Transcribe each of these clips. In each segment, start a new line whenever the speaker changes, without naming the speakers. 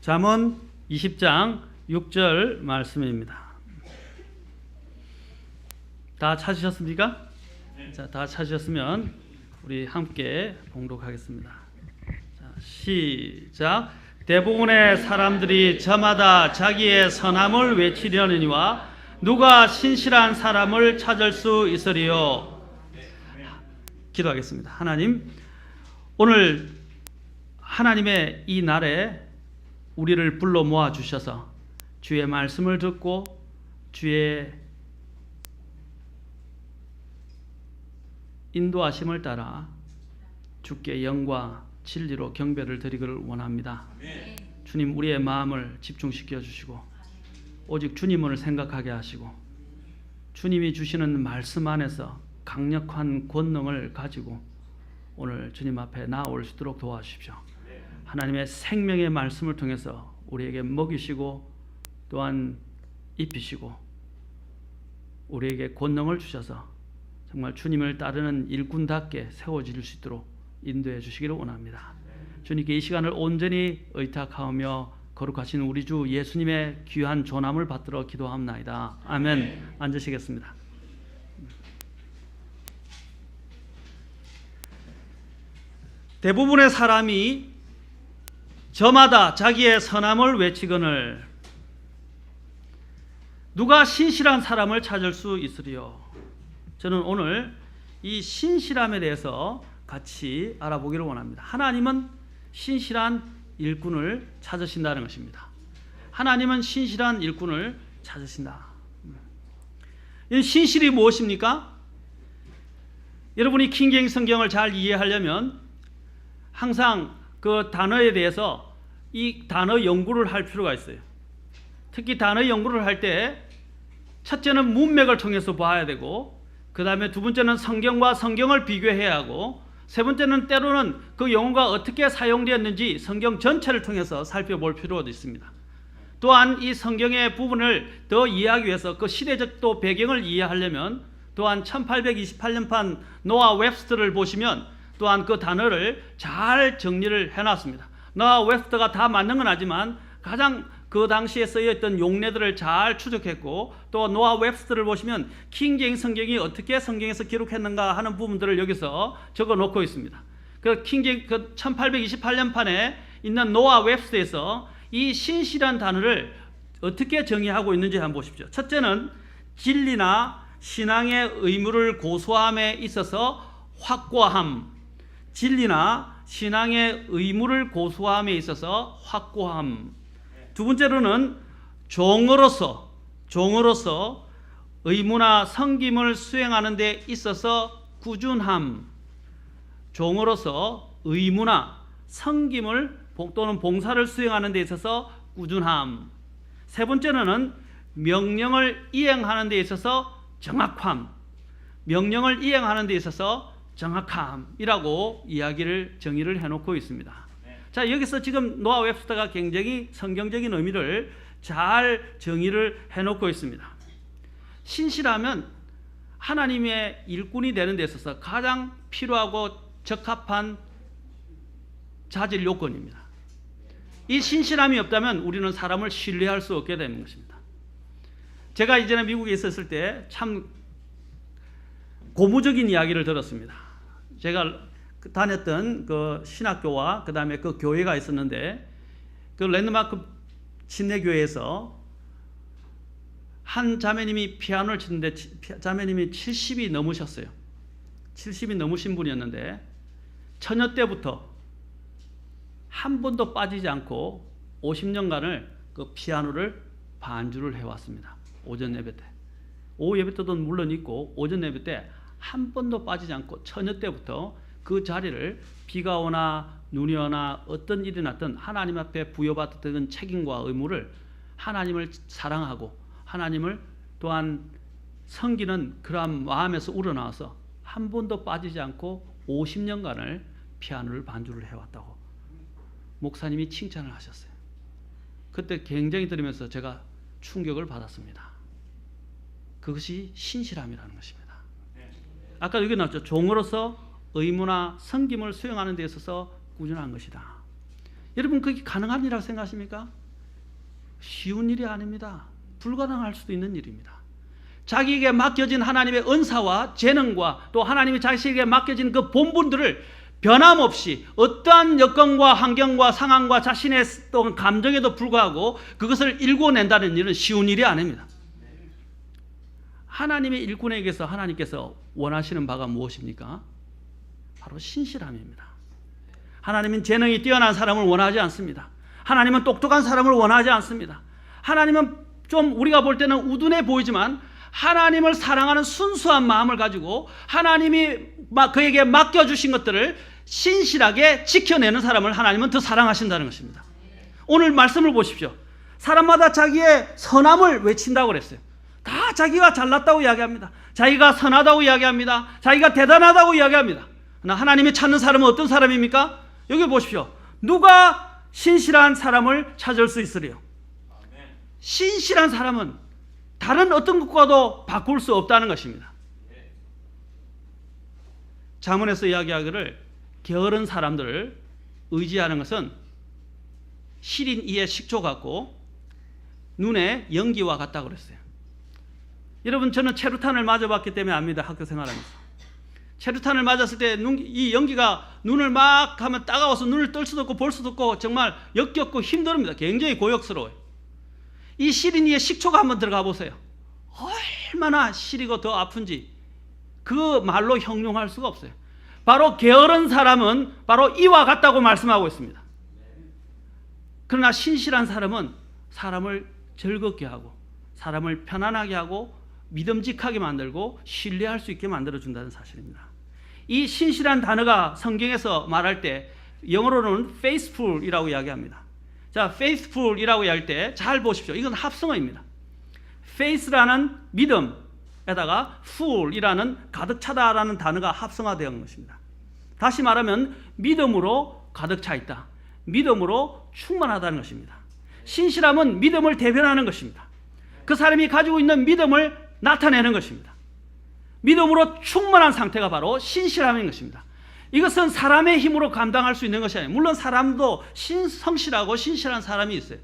잠언 20장 6절 말씀입니다. 다 찾으셨습니까? 자, 다 찾으셨으면 우리 함께 봉독하겠습니다. 자, 시작. 대부분의 사람들이 저마다 자기의 선함을 외치려느니와 누가 신실한 사람을 찾을 수 있으리요. 기도하겠습니다. 하나님, 오늘 하나님의 이 날에 우리를 불러 모아 주셔서 주의 말씀을 듣고 주의 인도하심을 따라 주께 영과 진리로 경배를 드리기를 원합니다. 주님, 우리의 마음을 집중시켜 주시고 오직 주님을 생각하게 하시고 주님이 주시는 말씀 안에서 강력한 권능을 가지고 오늘 주님 앞에 나아올 수 있도록 도와주십시오. 하나님의 생명의 말씀을 통해서 우리에게 먹이시고 또한 입히시고 우리에게 권능을 주셔서 정말 주님을 따르는 일꾼답게 세워질 수 있도록 인도해 주시기를 원합니다. 주님께 이 시간을 온전히 의탁하며 거룩하신 우리 주 예수님의 귀한 존함을 받들어 기도합나이다. 아멘. 앉으시겠습니다. 대부분의 사람이 저마다 자기의 선함을 외치거늘 누가 신실한 사람을 찾을 수 있으리요. 저는 오늘 이 신실함에 대해서 같이 알아보기를 원합니다. 하나님은 신실한 일꾼을 찾으신다는 것입니다. 하나님은 신실한 일꾼을 찾으신다. 이 신실이 무엇입니까? 여러분이 킹제임스 성경을 잘 이해하려면 항상 그 단어에 대해서 이 단어 연구를 할 필요가 있어요. 특히 단어 연구를 할 때 첫째는 문맥을 통해서 봐야 되고, 그 다음에 두 번째는 성경과 성경을 비교해야 하고, 세 번째는 때로는 그 용어가 어떻게 사용되었는지 성경 전체를 통해서 살펴볼 필요가 있습니다. 또한 이 성경의 부분을 더 이해하기 위해서 그 시대적 또 배경을 이해하려면 또한 1828년판 노아 웹스터를 보시면 또한 그 단어를 잘 정리를 해놨습니다. 노아 웹스터가 다 맞는 건 아니지만 가장 그 당시에 쓰여있던 용례들을 잘 추적했고, 또 노아 웹스터를 보시면 킹제임스 성경이 어떻게 성경에서 기록했는가 하는 부분들을 여기서 적어 놓고 있습니다. 그 1828년판에 있는 노아 웹스터에서 이 신실한 단어를 어떻게 정의하고 있는지 한번 보십시오. 첫째는 진리나 신앙의 의무를 고수함에 있어서 확고함, 진리나 신앙의 의무를 고수함에 있어서 확고함. 두 번째로는 종으로서 의무나 섬김을 수행하는 데 있어서 꾸준함. 종으로서 의무나 섬김을 또는 봉사를 수행하는 데 있어서 꾸준함. 세 번째로는 명령을 이행하는 데 있어서 정확함. 명령을 이행하는 데 있어서 정확함이라고 정의를 해놓고 있습니다. 자, 여기서 지금 노아 웹스터가 굉장히 성경적인 의미를 잘 정의를 해놓고 있습니다. 신실하면 하나님의 일꾼이 되는 데 있어서 가장 필요하고 적합한 자질 요건입니다. 이 신실함이 없다면 우리는 사람을 신뢰할 수 없게 되는 것입니다. 제가 이전에 미국에 있었을 때 참 고무적인 이야기를 들었습니다. 제가 다녔던 그 신학교와 그 다음에 그 교회가 있었는데, 그 랜드마크 침례교회에서 한 자매님이 피아노를 치는데 자매님이 70이 넘으셨어요. 70이 넘으신 분이었는데 처녀 때부터 한 번도 빠지지 않고 50년간을 그 피아노를 반주를 해왔습니다. 오전 예배 때. 오후 예배 때도 물론 있고 오전 예배 때 한 번도 빠지지 않고 처녀 때부터 그 자리를 비가 오나 눈이 오나 어떤 일이 났든 하나님 앞에 부여받았던 책임과 의무를 하나님을 사랑하고 하나님을 또한 섬기는 그러한 마음에서 우러나와서 한 번도 빠지지 않고 50년간을 피아노를 반주를 해왔다고 목사님이 칭찬을 하셨어요. 그때 굉장히 들으면서 제가 충격을 받았습니다. 그것이 신실함이라는 것입니다. 아까 여기 나왔죠. 종으로서 의무나 섬김을 수행하는 데 있어서 꾸준한 것이다. 여러분 그게 가능한 일이라고 생각하십니까? 쉬운 일이 아닙니다. 불가능할 수도 있는 일입니다. 자기에게 맡겨진 하나님의 은사와 재능과 또 하나님이 자신에게 맡겨진 그 본분들을 변함없이 어떠한 여건과 환경과 상황과 자신의 또 감정에도 불구하고 그것을 일궈낸다는 일은 쉬운 일이 아닙니다. 하나님의 일꾼에게서 하나님께서 원하시는 바가 무엇입니까? 바로 신실함입니다. 하나님은 재능이 뛰어난 사람을 원하지 않습니다. 하나님은 똑똑한 사람을 원하지 않습니다. 하나님은 좀 우리가 볼 때는 우둔해 보이지만 하나님을 사랑하는 순수한 마음을 가지고 하나님이 그에게 맡겨주신 것들을 신실하게 지켜내는 사람을 하나님은 더 사랑하신다는 것입니다. 오늘 말씀을 보십시오. 사람마다 자기의 선함을 외친다고 그랬어요. 다 자기가 잘났다고 이야기합니다. 자기가 선하다고 이야기합니다. 자기가 대단하다고 이야기합니다. 그러나 하나님이 찾는 사람은 어떤 사람입니까? 여기 보십시오. 누가 신실한 사람을 찾을 수 있으리요? 신실한 사람은 다른 어떤 것과도 바꿀 수 없다는 것입니다. 잠언에서 이야기하기를 게으른 사람들을 의지하는 것은 시린 이의 식초 같고 눈에 연기와 같다고 그랬어요. 여러분 저는 체류탄을 맞아봤기 때문에 압니다. 학교 생활하면서. 체류탄을 맞았을 때 이 연기가 눈을 막 하면 따가워서 눈을 뜰 수도 없고 볼 수도 없고 정말 역겹고 힘듭니다. 굉장히 고역스러워요. 이 시린 이의 식초가 한번 들어가 보세요. 얼마나 시리고 더 아픈지 그 말로 형용할 수가 없어요. 바로 게으른 사람은 바로 이와 같다고 말씀하고 있습니다. 그러나 신실한 사람은 사람을 즐겁게 하고 사람을 편안하게 하고 믿음직하게 만들고 신뢰할 수 있게 만들어준다는 사실입니다. 이 신실한 단어가 성경에서 말할 때 영어로는 faithful이라고 이야기합니다. 자, faithful이라고 할 때 잘 보십시오. 이건 합성어입니다. faith라는 믿음에다가 ful이라는 가득 차다라는 단어가 합성화되어 것입니다. 다시 말하면 믿음으로 가득 차 있다. 믿음으로 충만하다는 것입니다. 신실함은 믿음을 대변하는 것입니다. 그 사람이 가지고 있는 믿음을 나타내는 것입니다. 믿음으로 충만한 상태가 바로 신실함인 것입니다. 이것은 사람의 힘으로 감당할 수 있는 것이 아니에요. 물론 사람도 성실하고 신실한 사람이 있어요.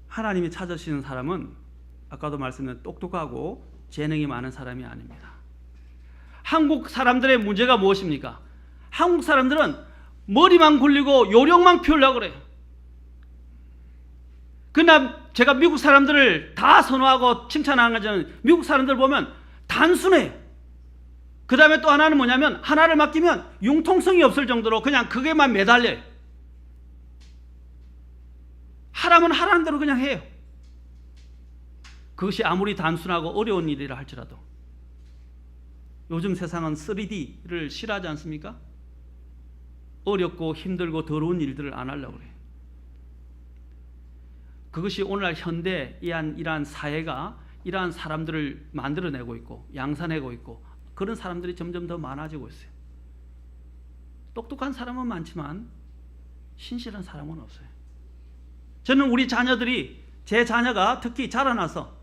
하나님이 찾으시는 사람은 아까도 말씀드린 똑똑하고 재능이 많은 사람이 아닙니다. 한국 사람들의 문제가 무엇입니까? 한국 사람들은 머리만 굴리고 요령만 피우려고 그래요. 그러나 제가 미국 사람들을 다 선호하고 칭찬하는 것은 미국 사람들 보면 단순해요. 그 다음에 또 하나는 뭐냐면 하나를 맡기면 융통성이 없을 정도로 그냥 그게만 매달려요. 하라면 하라는 대로 그냥 해요. 그것이 아무리 단순하고 어려운 일이라 할지라도. 요즘 세상은 3D를 싫어하지 않습니까? 어렵고 힘들고 더러운 일들을 안 하려고 그래요. 그것이 오늘날 현대 이러한 사회가 이러한 사람들을 만들어내고 있고 양산하고 있고 그런 사람들이 점점 더 많아지고 있어요. 똑똑한 사람은 많지만 신실한 사람은 없어요. 저는 우리 자녀들이 제 자녀가 특히 자라나서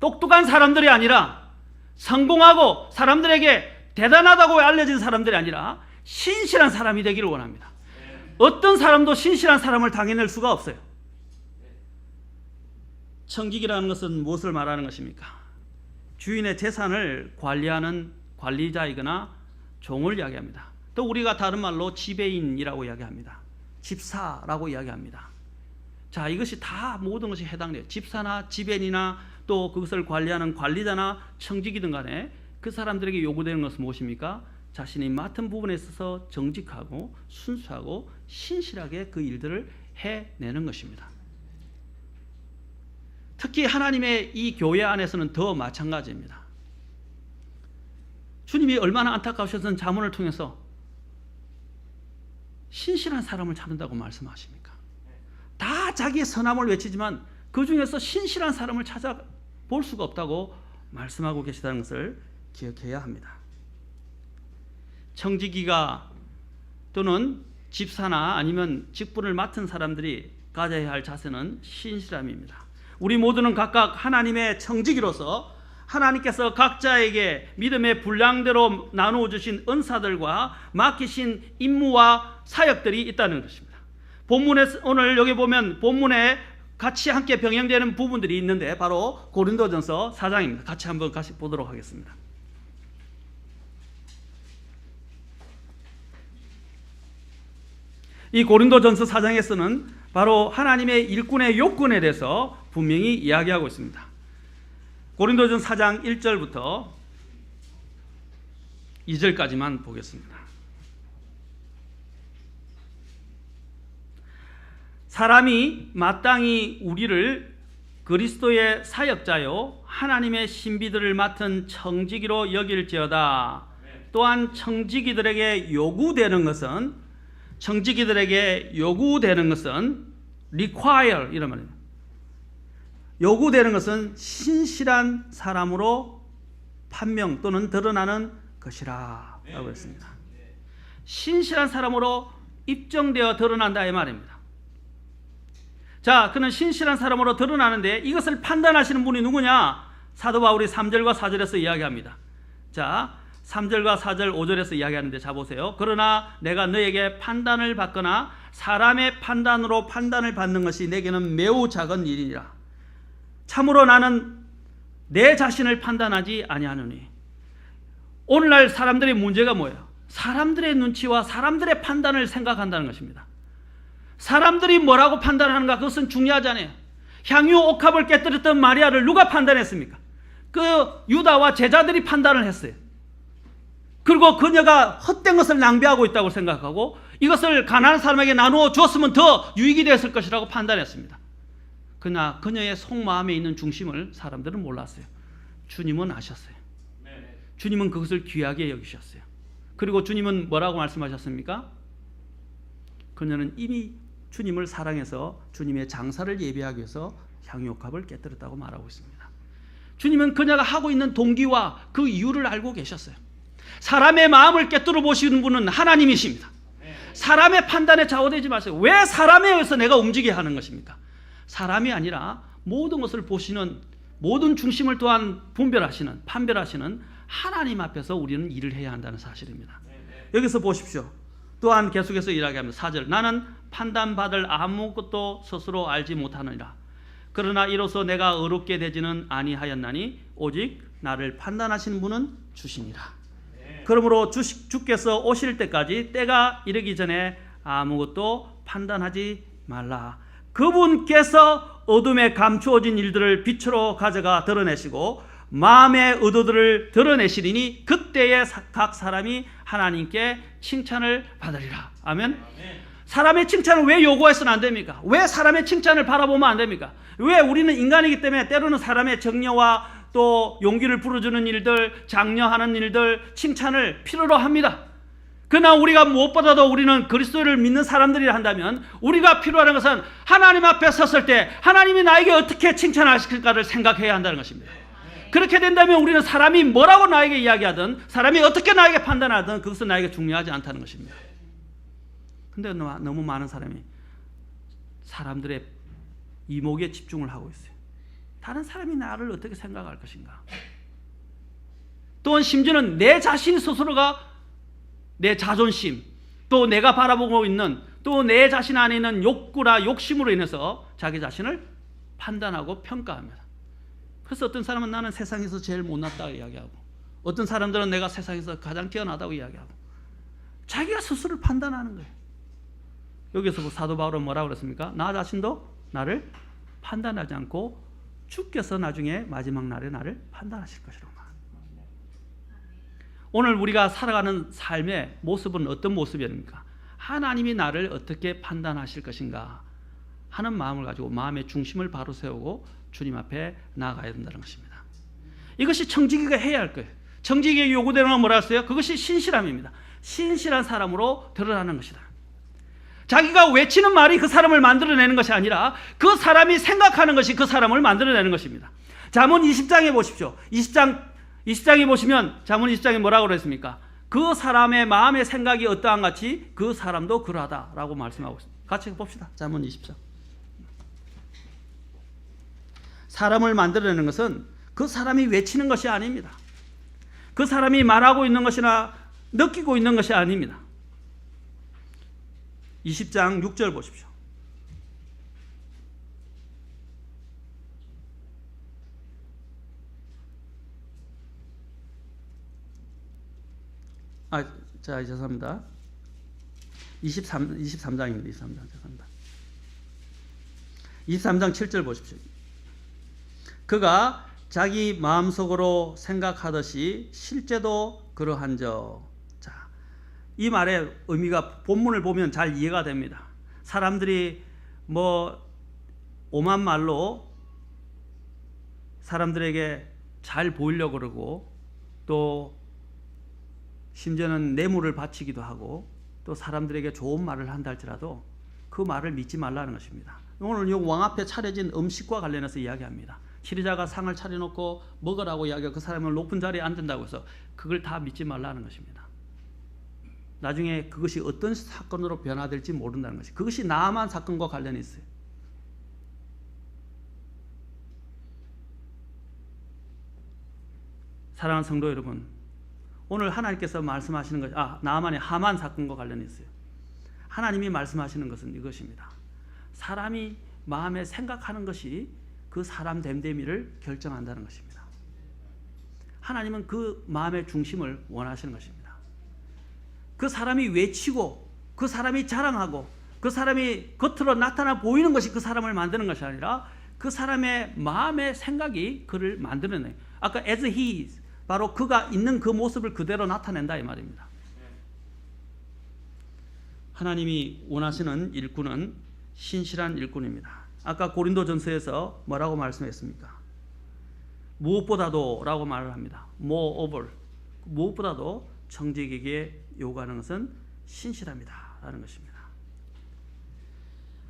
똑똑한 사람들이 아니라 성공하고 사람들에게 대단하다고 알려진 사람들이 아니라 신실한 사람이 되기를 원합니다. 어떤 사람도 신실한 사람을 당해낼 수가 없어요. 청직이라는 것은 무엇을 말하는 것입니까? 주인의 재산을 관리하는 관리자이거나 종을 이야기합니다. 또 우리가 다른 말로 지배인이라고 이야기합니다. 집사라고 이야기합니다. 자, 이것이 다 모든 것이 해당돼요. 집사나 지배인이나 또 그것을 관리하는 관리자나 청직이든 간에 그 사람들에게 요구되는 것은 무엇입니까? 자신이 맡은 부분에 있어서 정직하고 순수하고 신실하게 그 일들을 해내는 것입니다. 특히 하나님의 이 교회 안에서는 더 마찬가지입니다. 주님이 얼마나 안타까우셔서 잠언을 통해서 신실한 사람을 찾는다고 말씀하십니까? 다 자기의 선함을 외치지만 그 중에서 신실한 사람을 찾아볼 수가 없다고 말씀하고 계시다는 것을 기억해야 합니다. 청지기가 또는 집사나 아니면 직분을 맡은 사람들이 가져야 할 자세는 신실함입니다. 우리 모두는 각각 하나님의 청지기로서 하나님께서 각자에게 믿음의 분량대로 나누어 주신 은사들과 맡기신 임무와 사역들이 있다는 것입니다. 본문에 오늘 여기 보면 본문에 같이 함께 병행되는 부분들이 있는데 바로 고린도전서 4장입니다. 같이 한번 보도록 하겠습니다. 이 고린도전서 4장에서는 바로 하나님의 일꾼의 요건에 대해서 분명히 이야기하고 있습니다. 고린도전서 4장 1절부터 2절까지만 보겠습니다. 사람이 마땅히 우리를 그리스도의 사역자요 하나님의 신비들을 맡은 청지기로 여길지어다. 또한 청지기들에게 요구되는 것은 require 이런 말입니다. 요구되는 것은 신실한 사람으로 판명 또는 드러나는 것이라 라고 했습니다. 신실한 사람으로 입증되어 드러난다 이 말입니다. 자, 그는 신실한 사람으로 드러나는데 이것을 판단하시는 분이 누구냐? 사도 바울이 3절과 4절에서 이야기합니다. 자, 3절과 4절 5절에서 이야기하는데 자 보세요. 그러나 내가 너에게 판단을 받거나 사람의 판단으로 판단을 받는 것이 내게는 매우 작은 일이니라. 참으로 나는 내 자신을 판단하지 아니하노니. 오늘날 사람들의 문제가 뭐예요? 사람들의 눈치와 사람들의 판단을 생각한다는 것입니다. 사람들이 뭐라고 판단하는가 그것은 중요하지 않아요. 향유 옥합을 깨뜨렸던 마리아를 누가 판단했습니까? 그 유다와 제자들이 판단을 했어요. 그리고 그녀가 헛된 것을 낭비하고 있다고 생각하고 이것을 가난한 사람에게 나누어 주었으면 더 유익이 됐을 것이라고 판단했습니다. 그러나 그녀의 속마음에 있는 중심을 사람들은 몰랐어요. 주님은 아셨어요. 주님은 그것을 귀하게 여기셨어요. 그리고 주님은 뭐라고 말씀하셨습니까? 그녀는 이미 주님을 사랑해서 주님의 장사를 예비하기 위해서 향유옥합을 깨뜨렸다고 말하고 있습니다. 주님은 그녀가 하고 있는 동기와 그 이유를 알고 계셨어요. 사람의 마음을 깨뜨려 보시는 분은 하나님이십니다. 사람의 판단에 좌우되지 마세요. 왜 사람에 의해서 내가 움직여야 하는 것입니까? 사람이 아니라 모든 것을 보시는, 모든 중심을 또한 판별하시는 하나님 앞에서 우리는 일을 해야 한다는 사실입니다. 여기서 보십시오. 또한 계속해서 이야기합니다. 4절 나는 판단받을 아무것도 스스로 알지 못하느니라. 그러나 이로써 내가 의롭게 되지는 아니하였나니 오직 나를 판단하시는 분은 주시니라. 그러므로 주께서 오실 때까지 때가 이르기 전에 아무것도 판단하지 말라. 그분께서 어둠에 감추어진 일들을 빛으로 가져가 드러내시고 마음의 의도들을 드러내시리니 그때에 각 사람이 하나님께 칭찬을 받으리라. 아멘. 사람의 칭찬을 왜 요구해서는 안 됩니까? 왜 사람의 칭찬을 바라보면 안 됩니까? 왜 우리는 인간이기 때문에 때로는 사람의 격려와 또 용기를 불어주는 일들, 장려하는 일들, 칭찬을 필요로 합니다. 그러나 우리가 무엇보다도 우리는 그리스도를 믿는 사람들이라 한다면 우리가 필요한 것은 하나님 앞에 섰을 때 하나님이 나에게 어떻게 칭찬하실까를 생각해야 한다는 것입니다. 그렇게 된다면 우리는 사람이 뭐라고 나에게 이야기하든 사람이 어떻게 나에게 판단하든 그것은 나에게 중요하지 않다는 것입니다. 근데 너무 많은 사람이 사람들의 이목에 집중을 하고 있어요. 다른 사람이 나를 어떻게 생각할 것인가. 또한 심지어는 내 자신 스스로가 내 자존심, 또 내가 바라보고 있는 또 내 자신 안에 있는 욕구나 욕심으로 인해서 자기 자신을 판단하고 평가합니다. 그래서 어떤 사람은 나는 세상에서 제일 못났다고 이야기하고 어떤 사람들은 내가 세상에서 가장 뛰어나다고 이야기하고 자기가 스스로를 판단하는 거예요. 여기서 사도 바울은 뭐라고 그랬습니까? 나 자신도 나를 판단하지 않고 주께서 나중에 마지막 날에 나를 판단하실 것이라고 말합니다. 오늘 우리가 살아가는 삶의 모습은 어떤 모습입니까? 하나님이 나를 어떻게 판단하실 것인가 하는 마음을 가지고 마음의 중심을 바로 세우고 주님 앞에 나아가야 된다는 것입니다. 이것이 청지기가 해야 할 거예요. 청지기에게 요구되는 건 뭐라 했어요? 그것이 신실함입니다. 신실한 사람으로 드러나는 것이다. 자기가 외치는 말이 그 사람을 만들어내는 것이 아니라 그 사람이 생각하는 것이 그 사람을 만들어내는 것입니다. 잠언 20장에 보십시오. 20장에 보시면 잠언 20장에 뭐라고 그랬습니까? 그 사람의 마음의 생각이 어떠한 같이 그 사람도 그러하다라고 말씀하고 있습니다. 같이 봅시다. 잠언 20장. 사람을 만들어내는 것은 그 사람이 외치는 것이 아닙니다. 그 사람이 말하고 있는 것이나 느끼고 있는 것이 아닙니다. 20장 6절 보십시오. 죄송합니다. 23장입니다. 23장 죄송합니다. 23장 7절 보십시오. 그가 자기 마음속으로 생각하듯이 실제도 그러한즉. 자, 이 말의 의미가 본문을 보면 잘 이해가 됩니다. 사람들이 오만 말로 사람들에게 잘 보이려고 그러고, 또 심지어는 뇌물을 바치기도 하고, 또 사람들에게 좋은 말을 한다 할지라도 그 말을 믿지 말라는 것입니다. 오늘 이 왕 앞에 차려진 음식과 관련해서 이야기합니다. 치리자가 상을 차려놓고 먹으라고 이야기하고 그 사람을 높은 자리에 앉는다고 해서 그걸 다 믿지 말라는 것입니다. 나중에 그것이 어떤 사건으로 변화될지 모른다는 것이, 그것이 나아만 사건과 관련이 있어요. 사랑하는 성도 여러분, 오늘 하나님께서 말씀하시는 것이 나아만의 하만 사건과 관련이 있어요. 하나님이 말씀하시는 것은 이것입니다. 사람이 마음에 생각하는 것이 그 사람 됨됨이를 결정한다는 것입니다. 하나님은 그 마음의 중심을 원하시는 것입니다. 그 사람이 외치고, 그 사람이 자랑하고, 그 사람이 겉으로 나타나 보이는 것이 그 사람을 만드는 것이 아니라 그 사람의 마음의 생각이 그를 만들어내요. 아까 as he is, 바로 그가 있는 그 모습을 그대로 나타낸다 이 말입니다. 하나님이 원하시는 일꾼은 신실한 일꾼입니다. 아까 고린도전서에서 뭐라고 말씀했습니까? 무엇보다도 라고 말을 합니다. moreover, 무엇보다도 정직에게 요구하는 것은 신실합니다 라는 것입니다.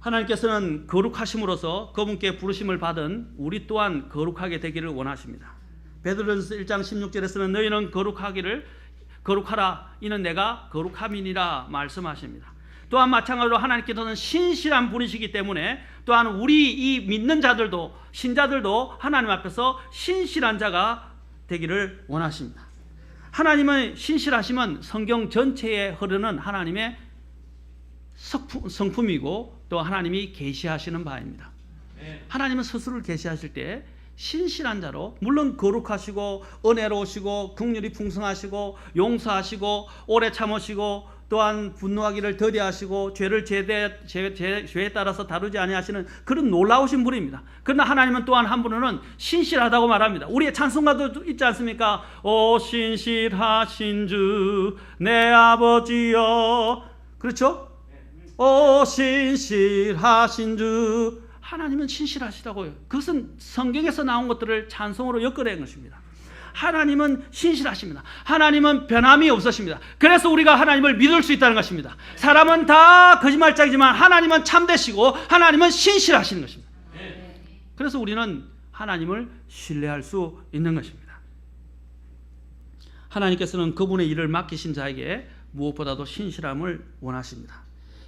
하나님께서는 거룩하심으로써 그분께 부르심을 받은 우리 또한 거룩하게 되기를 원하십니다. 베드로전서 1장 16절에서는 너희는 거룩하라, 이는 내가 거룩함이니라 말씀하십니다. 또한 마찬가지로 하나님께서는 신실한 분이시기 때문에 또한 우리 이 믿는 자들도, 신자들도 하나님 앞에서 신실한 자가 되기를 원하십니다. 하나님의 신실하심은 성경 전체에 흐르는 하나님의 성품이고 또 하나님이 계시하시는 바입니다. 하나님은 스스로를 계시하실 때 신실한 자로, 물론 거룩하시고 은혜로우시고 긍휼이 풍성하시고 용서하시고 오래 참으시고 또한 분노하기를 더디하시고 죄를 죄에 따라서 다루지 아니하시는 그런 놀라우신 분입니다. 그러나 하나님은 또한 한 분은 신실하다고 말합니다. 우리의 찬송가도 있지 않습니까? 오 신실하신 주 내 아버지여, 그렇죠? 오 신실하신 주. 하나님은 신실하시다고요. 그것은 성경에서 나온 것들을 찬송으로 엮어낸 것입니다. 하나님은 신실하십니다. 하나님은 변함이 없으십니다. 그래서 우리가 하나님을 믿을 수 있다는 것입니다. 사람은 다 거짓말장이지만 하나님은 참되시고 하나님은 신실하시는 것입니다. 그래서 우리는 하나님을 신뢰할 수 있는 것입니다. 하나님께서는 그분의 일을 맡기신 자에게 무엇보다도 신실함을 원하십니다.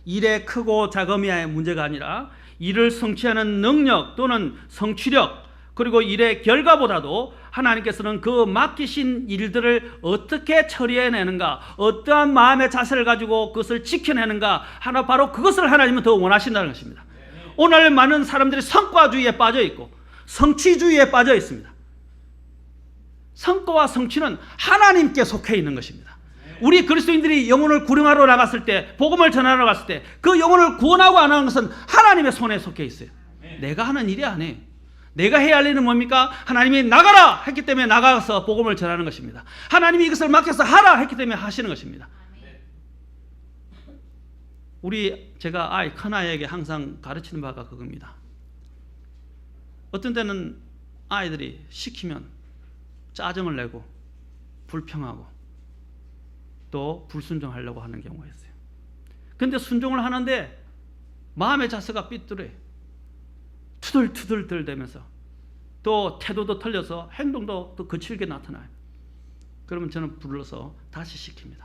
일의 크고 작음이야의 문제가 아니라 일을 성취하는 능력 또는 성취력, 그리고 일의 결과보다도 하나님께서는 그 맡기신 일들을 어떻게 처리해내는가, 어떠한 마음의 자세를 가지고 그것을 지켜내는가, 바로 그것을 하나님은 더 원하신다는 것입니다. 오늘 많은 사람들이 성과주의에 빠져 있고 성취주의에 빠져 있습니다. 성과와 성취는 하나님께 속해 있는 것입니다. 우리 그리스도인들이 영혼을 구령하러 나갔을 때, 복음을 전하러 갔을 때 그 영혼을 구원하고 안 하는 것은 하나님의 손에 속해 있어요. 내가 하는 일이 아니에요. 내가 해야 할 일은 뭡니까? 하나님이 나가라 했기 때문에 나가서 복음을 전하는 것입니다. 하나님이 이것을 맡겨서 하라 했기 때문에 하시는 것입니다. 제가 큰아이에게 항상 가르치는 바가 그겁니다. 어떤 때는 아이들이 시키면 짜증을 내고 불평하고 또 불순종하려고 하는 경우가 있어요. 그런데 순종을 하는데 마음의 자세가 삐뚤어요. 투덜투덜 대면서 또 태도도 틀려서 행동도 또 거칠게 나타나요. 그러면 저는 불러서 다시 시킵니다.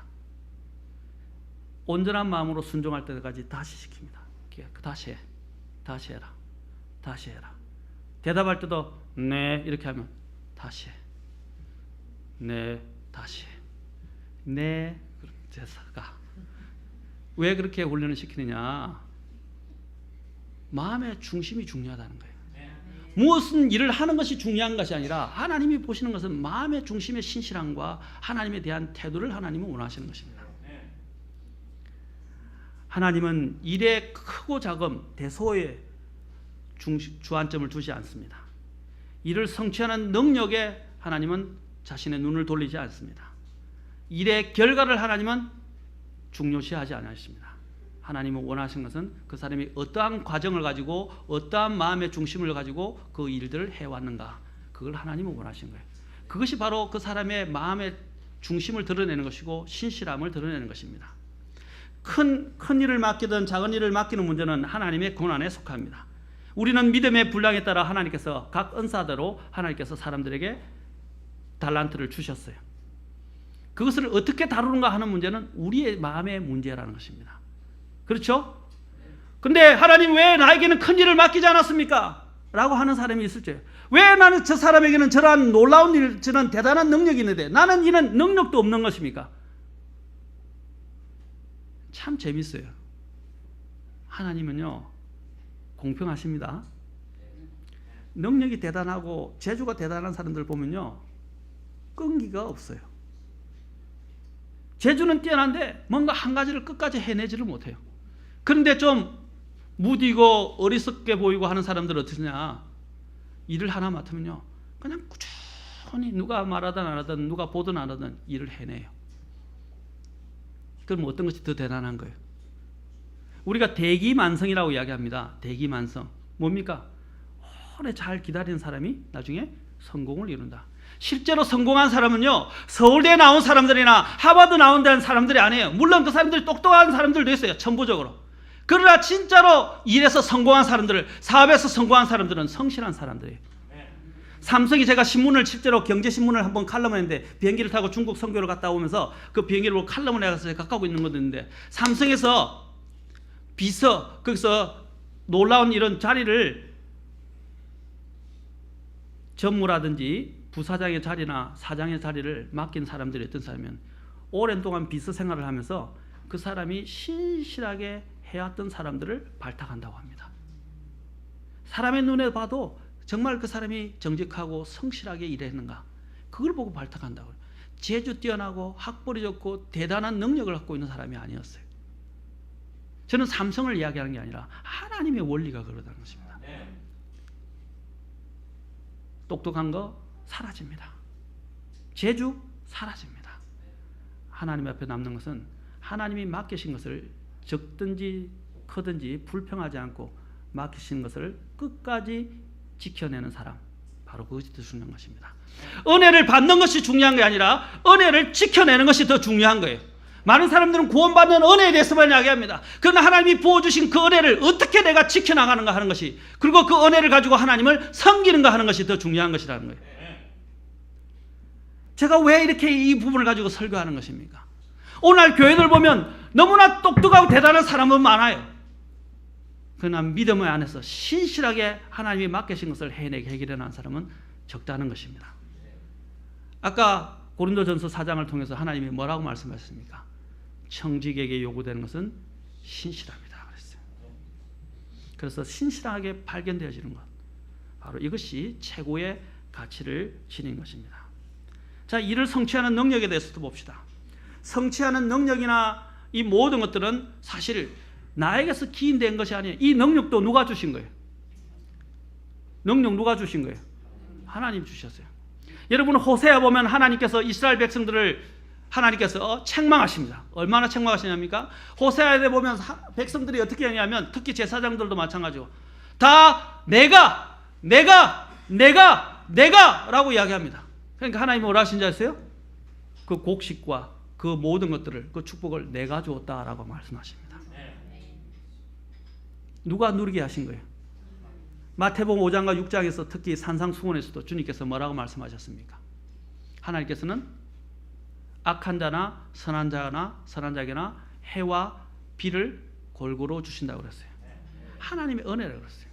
온전한 마음으로 순종할 때까지 다시 시킵니다. 다시 해라. 대답할 때도 네 이렇게 하면 다시 해. 네, 다시 해. 네, 제사가. 왜 그렇게 훈련을 시키느냐? 마음의 중심이 중요하다는 거예요. 무엇은 일을 하는 것이 중요한 것이 아니라 하나님이 보시는 것은 마음의 중심의 신실함과 하나님에 대한 태도를 하나님은 원하시는 것입니다. 하나님은 일의 크고 작음, 대소에 주안점을 두지 않습니다. 일을 성취하는 능력에 하나님은 자신의 눈을 돌리지 않습니다. 일의 결과를 하나님은 중요시하지 않으십니다. 하나님은 원하시는 것은 그 사람이 어떠한 과정을 가지고 어떠한 마음의 중심을 가지고 그 일들을 해왔는가, 그걸 하나님은 원하시는 거예요. 그것이 바로 그 사람의 마음의 중심을 드러내는 것이고 신실함을 드러내는 것입니다. 큰 일을 맡기든 작은 일을 맡기는 문제는 하나님의 권한에 속합니다. 우리는 믿음의 분량에 따라 하나님께서 각 은사대로 하나님께서 사람들에게 달란트를 주셨어요. 그것을 어떻게 다루는가 하는 문제는 우리의 마음의 문제라는 것입니다. 그렇죠? 근데 하나님 왜 나에게는 큰 일을 맡기지 않았습니까? 라고 하는 사람이 있을 때, 왜 나는 저 사람에게는 저러한 놀라운 일, 저런 대단한 능력이 있는데 나는 이런 능력도 없는 것입니까? 참 재밌어요. 하나님은요, 공평하십니다. 능력이 대단하고 재주가 대단한 사람들 보면요, 끈기가 없어요. 재주는 뛰어난데 뭔가 한 가지를 끝까지 해내지를 못해요. 그런데 좀 무디고 어리석게 보이고 하는 사람들은 어떠냐? 일을 하나 맡으면요, 그냥 꾸준히 누가 말하든 안 하든 누가 보든 안 하든 일을 해내요. 그럼 어떤 것이 더 대단한 거예요? 우리가 대기만성이라고 이야기합니다. 대기만성. 뭡니까? 오래 잘 기다리는 사람이 나중에 성공을 이룬다. 실제로 성공한 사람은요, 서울대 나온 사람들이나 하버드 나온 데는 사람들이 아니에요. 물론 그 사람들이 똑똑한 사람들도 있어요, 천부적으로. 그러나 진짜로 일에서 성공한 사람들, 사업에서 성공한 사람들은 성실한 사람들이에요. 삼성이, 제가 신문을 실제로 경제신문을 한번 칼럼을 했는데, 비행기를 타고 중국 선교를 갔다 오면서 그 비행기를 보고 칼럼을 해서 갖고 있는 건데, 삼성에서 비서, 거기서 놀라운 이런 자리를 전무라든지 부사장의 자리나 사장의 자리를 맡긴 사람들이 어떤 사람이면 오랜 동안 비서 생활을 하면서 그 사람이 신실하게 해왔던 사람들을 발탁한다고 합니다. 사람의 눈에 봐도 정말 그 사람이 정직하고 성실하게 일했는가, 그걸 보고 발탁한다고. 재주 뛰어나고 학벌이 좋고 대단한 능력을 갖고 있는 사람이 아니었어요. 저는 삼성을 이야기하는 게 아니라 하나님의 원리가 그러다는 것입니다. 똑똑한 거 사라집니다. 재주 사라집니다. 하나님 앞에 남는 것은 하나님이 맡기신 것을 적든지 크든지 불평하지 않고 맡기신 것을 끝까지 지켜내는 사람, 바로 그것이 더 중요한 것입니다. 은혜를 받는 것이 중요한 게 아니라 은혜를 지켜내는 것이 더 중요한 거예요. 많은 사람들은 구원받는 은혜에 대해서만 이야기합니다. 그러나 하나님이 부어주신 그 은혜를 어떻게 내가 지켜나가는가 하는 것이, 그리고 그 은혜를 가지고 하나님을 섬기는가 하는 것이 더 중요한 것이라는 거예요. 제가 왜 이렇게 이 부분을 가지고 설교하는 것입니까? 오늘 교회들 보면 너무나 똑똑하고 대단한 사람은 많아요. 그러나 믿음의 안에서 신실하게 하나님이 맡기신 것을 해내게 해결하는 사람은 적다는 것입니다. 아까 고린도전서 4장을 통해서 하나님이 뭐라고 말씀하셨습니까? 청직에게 요구되는 것은 신실함이다 그랬어요. 그래서 신실하게 발견되어지는 것, 바로 이것이 최고의 가치를 지닌 것입니다. 자, 이를 성취하는 능력에 대해서도 봅시다. 성취하는 능력이나 이 모든 것들은 사실 나에게서 기인된 것이 아니에요. 이 능력도 누가 주신 거예요? 능력 누가 주신 거예요? 하나님 주셨어요. 여러분, 호세아 보면 하나님께서 이스라엘 백성들을 하나님께서 책망하십니다. 얼마나 책망하시냐니까? 호세아에 보면 백성들이 어떻게 하냐면, 특히 제사장들도 마찬가지고 다 내가 라고 이야기합니다. 그러니까 하나님이 뭐라 하신 줄 아세요? 그 곡식과 그 모든 것들을, 그 축복을 내가 주었다라고 말씀하십니다. 누가 누리게 하신 거예요? 마태복음 5장과 6장에서 특히 산상수훈에서도 주님께서 뭐라고 말씀하셨습니까? 하나님께서는 악한 자나 선한 자에게나 해와 비를 골고루 주신다고 그랬어요. 하나님의 은혜라고 그랬어요.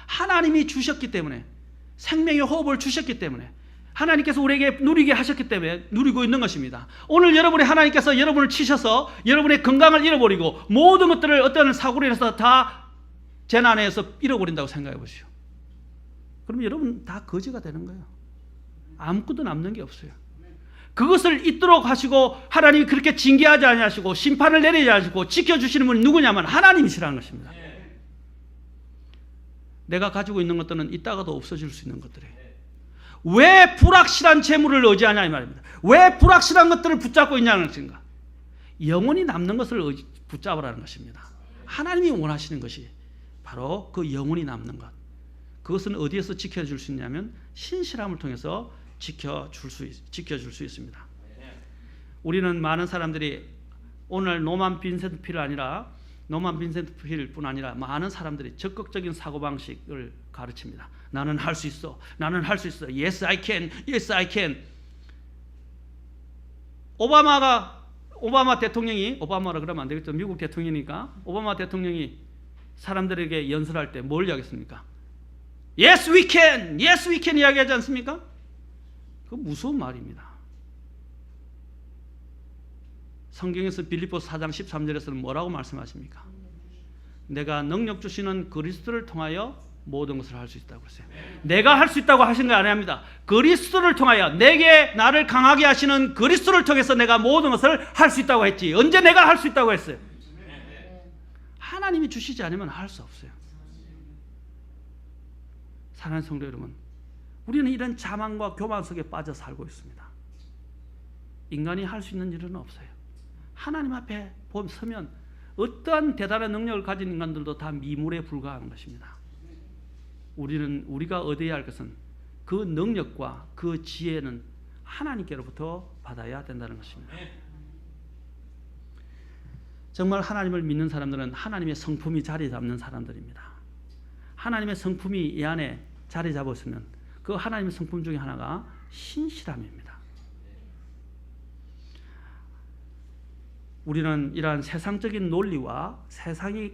하나님이 주셨기 때문에 생명의 호흡을 주셨기 때문에, 하나님께서 우리에게 누리게 하셨기 때문에 누리고 있는 것입니다. 오늘 여러분이 하나님께서 여러분을 치셔서 여러분의 건강을 잃어버리고 모든 것들을 어떤 사고로 인해서 다 재난에서 잃어버린다고 생각해 보시오. 그럼 여러분 다 거지가 되는 거예요. 아무것도 남는 게 없어요. 그것을 잊도록 하시고 하나님이 그렇게 징계하지 아니하시고 심판을 내리지 않으시고 지켜주시는 분이 누구냐면 하나님이시라는 것입니다. 내가 가지고 있는 것들은 있다가도 없어질 수 있는 것들이에요. 왜 불확실한 재물을 의지하냐 이 말입니다. 왜 불확실한 것들을 붙잡고 있냐는 것인가. 영원히 남는 것을 붙잡으라는 것입니다. 하나님이 원하시는 것이 바로 그 영원히 남는 것. 그것은 어디에서 지켜줄 수 있냐면 신실함을 통해서 지켜줄 수 있습니다. 우리는 많은 사람들이 오늘 노만 빈센트 필 아니라 노만 빈센트 필뿐 아니라 많은 사람들이 적극적인 사고방식을 가르칩니다. 나는 할 수 있어. 나는 할 수 있어. Yes, I can. Yes, I can. 오바마 대통령이, 오바마라 그러면 안 되겠죠. 미국 대통령이니까. 오바마 대통령이 사람들에게 연설할 때 뭘 이야기했습니까? Yes, we can. Yes, we can 이야기하지 않습니까? 그 무서운 말입니다. 성경에서 빌립보서 4장 13절에서는 뭐라고 말씀하십니까? 내가 능력 주시는 그리스도를 통하여 모든 것을 할 수 있다고 했어요. 내가 할 수 있다고 하신 거 아닙니다. 그리스도를 통하여, 내게 나를 강하게 하시는 그리스도를 통해서 내가 모든 것을 할 수 있다고 했지. 언제 내가 할 수 있다고 했어요? 하나님이 주시지 않으면 할 수 없어요. 사랑하는 성도 여러분, 우리는 이런 자만과 교만 속에 빠져 살고 있습니다. 인간이 할 수 있는 일은 없어요. 하나님 앞에 서면 어떠한 대단한 능력을 가진 인간들도 다 미물에 불과한 것입니다. 우리가 얻어야 할 것은 그 능력과 그 지혜는 하나님께로부터 받아야 된다는 것입니다. 정말 하나님을 믿는 사람들은 하나님의 성품이 자리 잡는 사람들입니다. 하나님의 성품이 이 안에 자리 잡았으면 그 하나님의 성품 중에 하나가 신실함입니다. 우리는 이러한 세상적인 논리와 세상이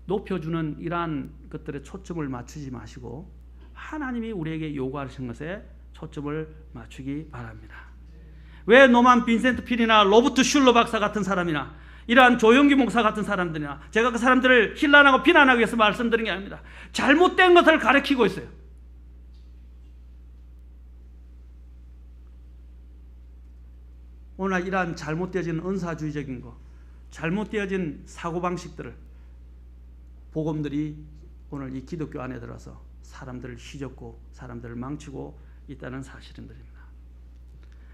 높여주는 이러한 것들에 초점을 맞추지 마시고 하나님이 우리에게 요구하시는 것에 초점을 맞추기 바랍니다. 왜 노만 빈센트 필이나 로버트 슐러 박사 같은 사람이나 이러한 조용기 목사 같은 사람들이나, 제가 그 사람들을 힐난하고 비난하기 위해서 말씀드린 게 아닙니다. 잘못된 것을 가르치고 있어요. 오늘 이러한 잘못되어진 은사주의적인 것, 잘못되어진 사고방식들을 복음들이 오늘 이 기독교 안에 들어서 사람들을 휘젓고 사람들을 망치고 있다는 사실입니다.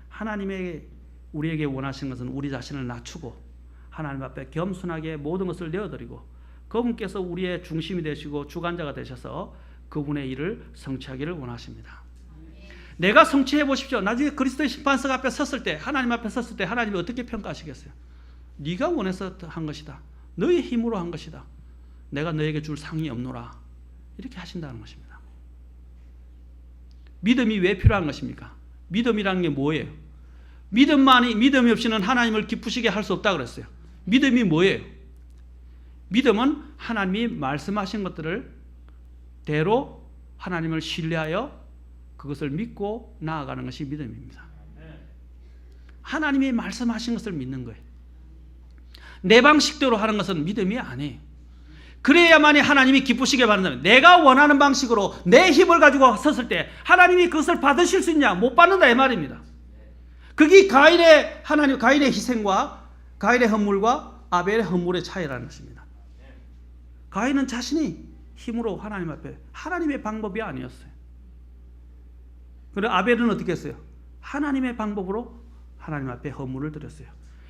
하나님의 우리에게 원하시는 것은 우리 자신을 낮추고 하나님 앞에 겸손하게 모든 것을 내어드리고 그분께서 우리의 중심이 되시고 주관자가 되셔서 그분의 일을 성취하기를 원하십니다. 내가 성취해 보십시오. 나중에 그리스도의 심판석 앞에 섰을 때, 하나님 앞에 섰을 때 하나님이 어떻게 평가하시겠어요? 네가 원해서 한 것이다. 너의 힘으로 한 것이다. 내가 너에게 줄 상이 없노라. 이렇게 하신다는 것입니다. 믿음이 왜 필요한 것입니까? 믿음이라는 게 뭐예요? 믿음이 없이는 하나님을 기쁘시게 할 수 없다고 그랬어요. 믿음이 뭐예요? 믿음은 하나님이 말씀하신 것들을 대로 하나님을 신뢰하여 그것을 믿고 나아가는 것이 믿음입니다. 하나님이 말씀하신 것을 믿는 거예요. 내 방식대로 하는 것은 믿음이 아니에요. 그래야만이 하나님이 기쁘시게 받는다면, 내가 원하는 방식으로 내 힘을 가지고 섰을 때 하나님이 그것을 받으실 수 있냐? 못 받는다 이 말입니다. 그게 가인의 희생과 가인의 헌물과 아벨의 헌물의 차이라는 것입니다. 가인은 자신이 힘으로 하나님 앞에, 하나님의 방법이 아니었어요. 그리고 아벨은 어떻게 했어요? 하나님의 방법으로 하나님 앞에 헌물을 드렸어요.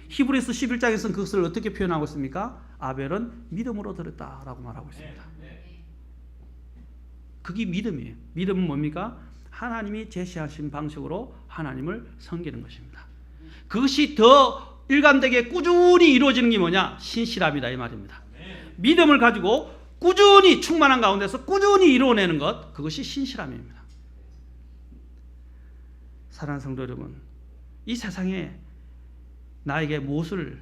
히브리서 11장에서는 그것을 어떻게 표현하고 있습니까? 아벨은 믿음으로 드렸다라고 말하고 있습니다. 그게 믿음이에요. 믿음은 뭡니까? 하나님이 제시하신 방식으로 하나님을 섬기는 것입니다. 그것이 더 일관되게 꾸준히 이루어지는 게 뭐냐? 신실함이다 이 말입니다. 믿음을 가지고 꾸준히 충만한 가운데서 꾸준히 이루어내는 것, 그것이 신실함입니다. 사랑하는 성도 여러분, 이 세상에 나에게 무엇을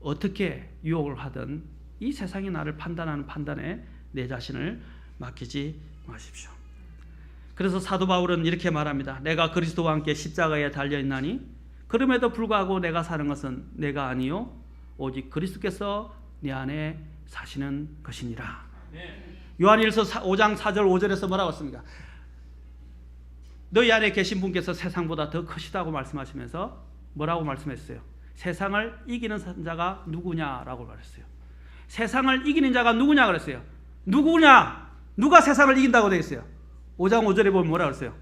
어떻게 유혹을 하든 이 세상이 나를 판단하는 판단에 내 자신을 맡기지 마십시오. 그래서 사도 바울은 이렇게 말합니다. 내가 그리스도와 함께 십자가에 달려있나니 그럼에도 불구하고 내가 사는 것은 내가 아니요 오직 그리스도께서 내 안에 사시는 것이니라. 요한일서 5장 4절 5절에서 뭐라고 했습니까? 너희 안에 계신 분께서 세상보다 더 크시다고 말씀하시면서 뭐라고 말씀했어요? 세상을 이기는 자가 누구냐라고 말했어요. 세상을 이기는 자가 누구냐 그랬어요. 누구냐? 누가 세상을 이긴다고 되어 있어요? 5장 5절에 보면 뭐라고 그랬어요?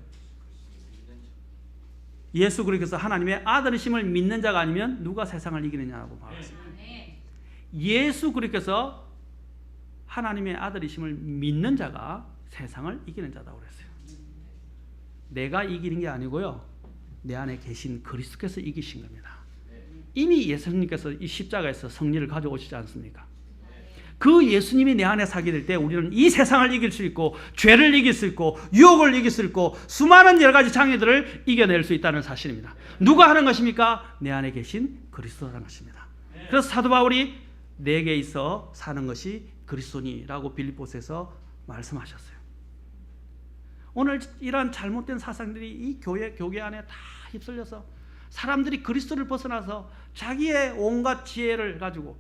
예수 그리스도께서 하나님의 아들이심을 믿는 자가 아니면 누가 세상을 이기느냐고 말했어요. 예수 그리스도께서 하나님의 아들이심을 믿는 자가 세상을 이기는 자라고 그랬어요. 내가 이기는 게 아니고요. 내 안에 계신 그리스도께서 이기신 겁니다. 이미 예수님께서 이 십자가에서 승리를 가져오시지 않습니까? 그 예수님이 내 안에 살게 될 때 우리는 이 세상을 이길 수 있고 죄를 이길 수 있고 유혹을 이길 수 있고 수많은 여러 가지 장애들을 이겨낼 수 있다는 사실입니다. 누가 하는 것입니까? 내 안에 계신 그리스도라는 것입니다. 그래서 사도 바울이 내게 있어 사는 것이 그리스도니라고 빌립보서에서 말씀하셨어요. 오늘 이러한 잘못된 사상들이 이 교회 안에 다 휩쓸려서 사람들이 그리스도를 벗어나서 자기의 온갖 지혜를 가지고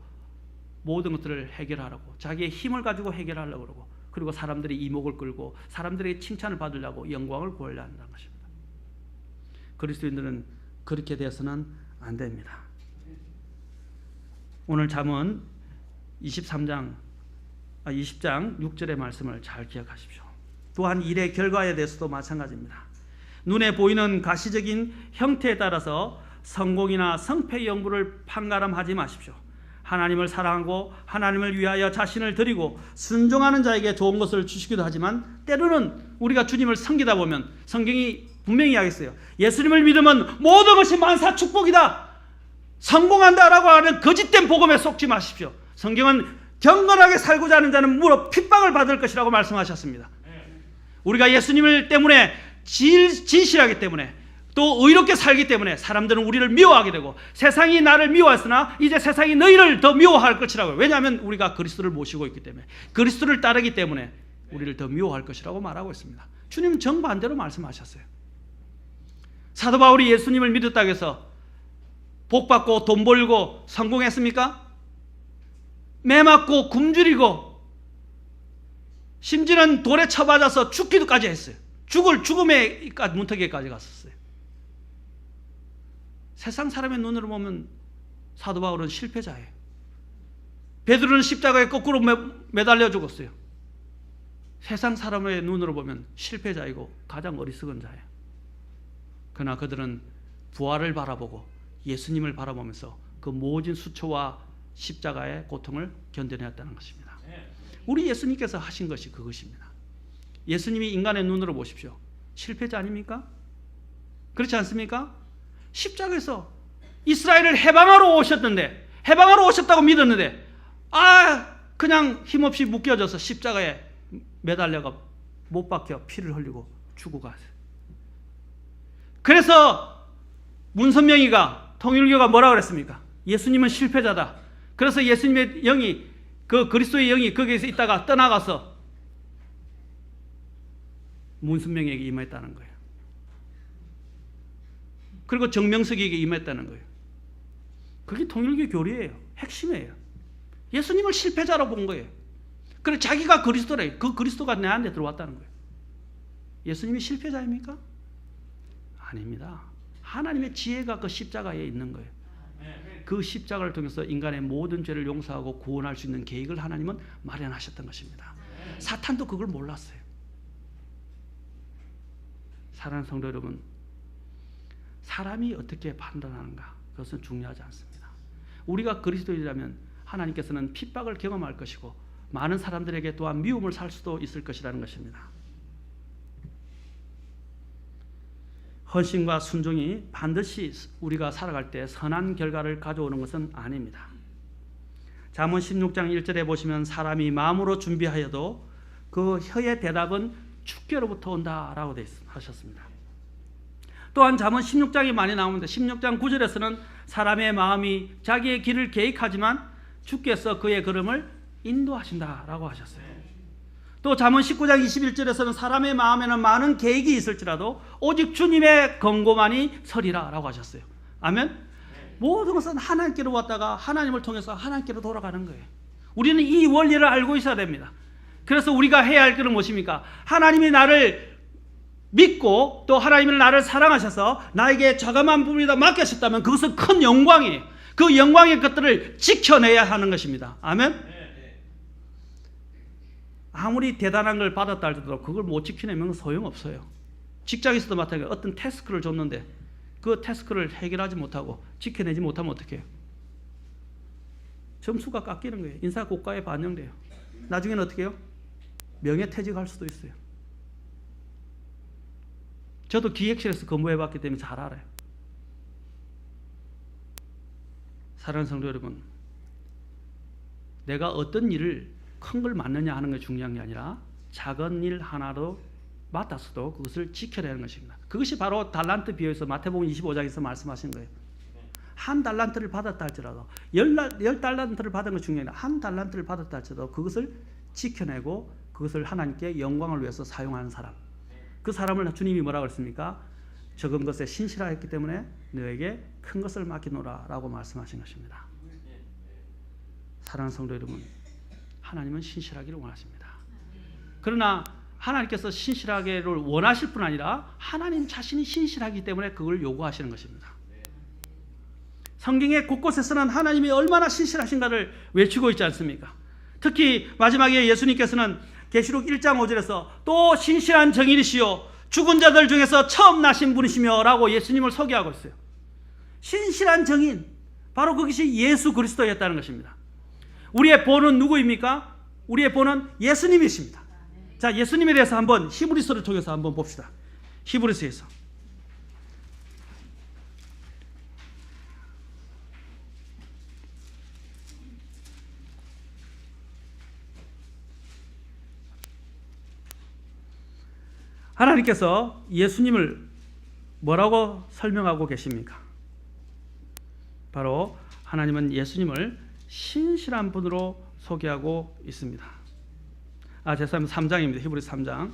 모든 것들을 해결하라고 자기의 힘을 가지고 해결하려고 그러고 그리고 사람들이 이목을 끌고 사람들의 칭찬을 받으려고 영광을 구하려 한다는 것입니다. 그리스도인들은 그렇게 되어서는 안 됩니다. 오늘 잠언 20장 6절의 말씀을 잘 기억하십시오. 또한 일의 결과에 대해서도 마찬가지입니다. 눈에 보이는 가시적인 형태에 따라서 성공이나 성패의 영부를 판가름하지 마십시오. 하나님을 사랑하고 하나님을 위하여 자신을 드리고 순종하는 자에게 좋은 것을 주시기도 하지만 때로는 우리가 주님을 섬기다 보면 성경이 분명히 이야기했어요. 예수님을 믿으면 모든 것이 만사 축복이다. 성공한다라고 하는 거짓된 복음에 속지 마십시오. 성경은 경건하게 살고자 하는 자는 무릇 핍박을 받을 것이라고 말씀하셨습니다. 우리가 예수님을 때문에 진실하기 때문에 또 의롭게 살기 때문에 사람들은 우리를 미워하게 되고 세상이 나를 미워했으나 이제 세상이 너희를 더 미워할 것이라고요. 왜냐하면 우리가 그리스도를 모시고 있기 때문에 그리스도를 따르기 때문에 우리를 더 미워할 것이라고 말하고 있습니다. 주님은 정반대로 말씀하셨어요. 사도 바울이 예수님을 믿었다고 해서 복받고 돈 벌고 성공했습니까? 매 맞고 굶주리고 심지어는 돌에 쳐맞아서 죽기도까지 했어요. 죽음의 문턱에까지 갔었어요. 세상 사람의 눈으로 보면 사도 바울은 실패자예요. 베드로는 십자가에 거꾸로 매달려 죽었어요. 세상 사람의 눈으로 보면 실패자이고 가장 어리석은 자예요. 그러나 그들은 부활을 바라보고 예수님을 바라보면서 그 모진 수초와 십자가의 고통을 견뎌내었다는 것입니다. 우리 예수님께서 하신 것이 그것입니다. 예수님이 인간의 눈으로 보십시오. 실패자 아닙니까? 그렇지 않습니까? 십자가에서 이스라엘을 해방하러 오셨는데 해방하러 오셨다고 믿었는데 그냥 힘없이 묶여져서 십자가에 매달려가 못 박혀 피를 흘리고 죽어가세요. 그래서 문선명이가 통일교가 뭐라 그랬습니까? 예수님은 실패자다. 그래서 예수님의 영이 그 그리스도의 영이 거기에서 있다가 떠나가서 문선명에게 임했다는 거예요. 그리고 정명석에게 임했다는 거예요. 그게 통일교 교리예요. 핵심이에요. 예수님을 실패자로 본 거예요. 그래 자기가 그리스도래. 그 그리스도가 내 안에 들어왔다는 거예요. 예수님이 실패자입니까? 아닙니다. 하나님의 지혜가 그 십자가에 있는 거예요. 그 십자가를 통해서 인간의 모든 죄를 용서하고 구원할 수 있는 계획을 하나님은 마련하셨던 것입니다. 사탄도 그걸 몰랐어요. 사랑하는 성도 여러분, 사람이 어떻게 판단하는가 그것은 중요하지 않습니다. 우리가 그리스도인이라면 하나님께서는 핍박을 경험할 것이고 많은 사람들에게 또한 미움을 살 수도 있을 것이라는 것입니다. 헌신과 순종이 반드시 우리가 살아갈 때 선한 결과를 가져오는 것은 아닙니다. 잠언 16장 1절에 보시면 사람이 마음으로 준비하여도 그 혀의 대답은 주께로부터 온다라고 하셨습니다. 또한 잠언 16장이 많이 나오는데 16장 9절에서는 사람의 마음이 자기의 길을 계획하지만 주께서 그의 걸음을 인도하신다라고 하셨어요. 또 잠언 19장 21절에서는 사람의 마음에는 많은 계획이 있을지라도 오직 주님의 권고만이 서리라 라고 하셨어요. 아멘. 모든 것은 하나님께로 왔다가 하나님을 통해서 하나님께로 돌아가는 거예요. 우리는 이 원리를 알고 있어야 됩니다. 그래서 우리가 해야 할 것은 무엇입니까? 하나님이 나를 믿고 또 하나님은 나를 사랑하셔서 나에게 자그마한 부분이다 맡기셨다면 그것은 큰 영광이에요. 그 영광의 것들을 지켜내야 하는 것입니다. 아멘. 아무리 대단한 걸 받았다 할지라도 그걸 못 지켜내면 소용없어요. 직장에서도 마찬가지예요. 어떤 태스크를 줬는데 그 태스크를 해결하지 못하고 지켜내지 못하면 어떻게 해요? 점수가 깎이는 거예요. 인사고과에 반영돼요. 나중에는 어떻게 해요? 명예퇴직할 수도 있어요. 저도 기획실에서 근무해봤기 때문에 잘 알아요. 사랑하는 성도 여러분, 내가 어떤 일을 큰 걸 맡느냐 하는 게 중요한 게 아니라 작은 일 하나도 맡았어도 그것을 지켜내는 것입니다. 그것이 바로 달란트 비유에서 마태복음 25장에서 말씀하신 거예요. 한 달란트를 받았다 할지라도 10달란트를 받은 것 중에 한 달란트를 받았다 할지라도 그것을 지켜내고 그것을 하나님께 영광을 위해서 사용하는 사람, 그 사람을 주님이 뭐라고 했습니까? 적은 것에 신실하였기 때문에 너에게 큰 것을 맡기노라 라고 말씀하신 것입니다. 사랑하는 성도 여러분, 하나님은 신실하기를 원하십니다. 그러나 하나님께서 신실하기를 원하실 뿐 아니라 하나님 자신이 신실하기 때문에 그걸 요구하시는 것입니다. 성경의 곳곳에서는 하나님이 얼마나 신실하신가를 외치고 있지 않습니까? 특히 마지막에 예수님께서는 계시록 1장 5절에서 또 신실한 정인이시요 죽은 자들 중에서 처음 나신 분이시며 라고 예수님을 소개하고 있어요. 신실한 정인, 바로 그것이 예수 그리스도였다는 것입니다. 우리의 본은 누구입니까? 우리의 본은 예수님이십니다. 자, 예수님에 대해서 한번 히브리서를 통해서 한번 봅시다. 히브리서에서 하나님께서 예수님을 뭐라고 설명하고 계십니까? 바로 하나님은 예수님을 신실한 분으로 소개하고 있습니다. 죄송합니다. 3장입니다. 히브리서 3장.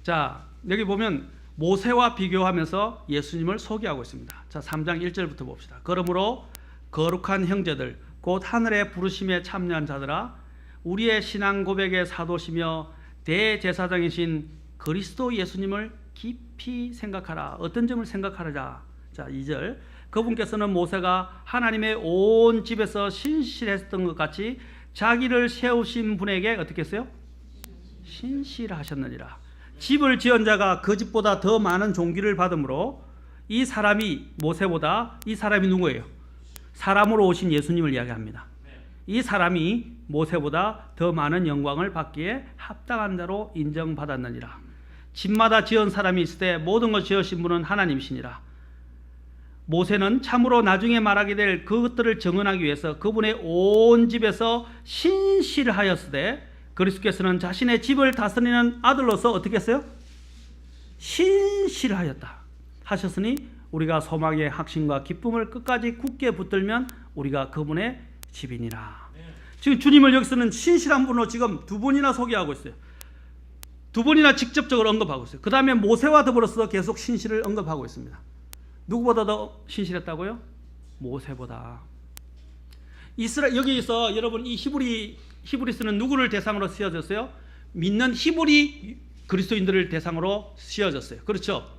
자, 여기 보면 모세와 비교하면서 예수님을 소개하고 있습니다. 자, 3장 1절부터 봅시다. 그러므로 거룩한 형제들 곧 하늘의 부르심에 참여한 자들아, 우리의 신앙 고백의 사도시며 대제사장이신 그리스도 예수님을 깊이 생각하라. 어떤 점을 생각하라? 자, 2절. 그분께서는 모세가 하나님의 온 집에서 신실했던 것 같이 자기를 세우신 분에게 어떻게 했어요? 신실하셨느니라. 집을 지은 자가 그 집보다 더 많은 존귀를 받으므로 이 사람이 모세보다, 이 사람이 누구예요? 사람으로 오신 예수님을 이야기합니다. 이 사람이 모세보다 더 많은 영광을 받기에 합당한 자로 인정받았느니라. 집마다 지은 사람이 있을 때 모든 것 지으신 분은 하나님이시니라. 모세는 참으로 나중에 말하게 될 그것들을 증언하기 위해서 그분의 온 집에서 신실하였으되 그리스도께서는 자신의 집을 다스리는 아들로서 어떻게 했어요? 신실하였다 하셨으니 우리가 소망의 확신과 기쁨을 끝까지 굳게 붙들면 우리가 그분의 집이니라. 지금 주님을 여기서는 신실한 분으로 지금 두 번이나 소개하고 있어요. 두 번이나 직접적으로 언급하고 있어요. 그 다음에 모세와 더불어서 계속 신실을 언급하고 있습니다. 누구보다 더 신실했다고요? 모세보다. 여기서 여러분 이 히브리서는 누구를 대상으로 쓰여졌어요? 믿는 히브리 그리스도인들을 대상으로 쓰여졌어요. 그렇죠?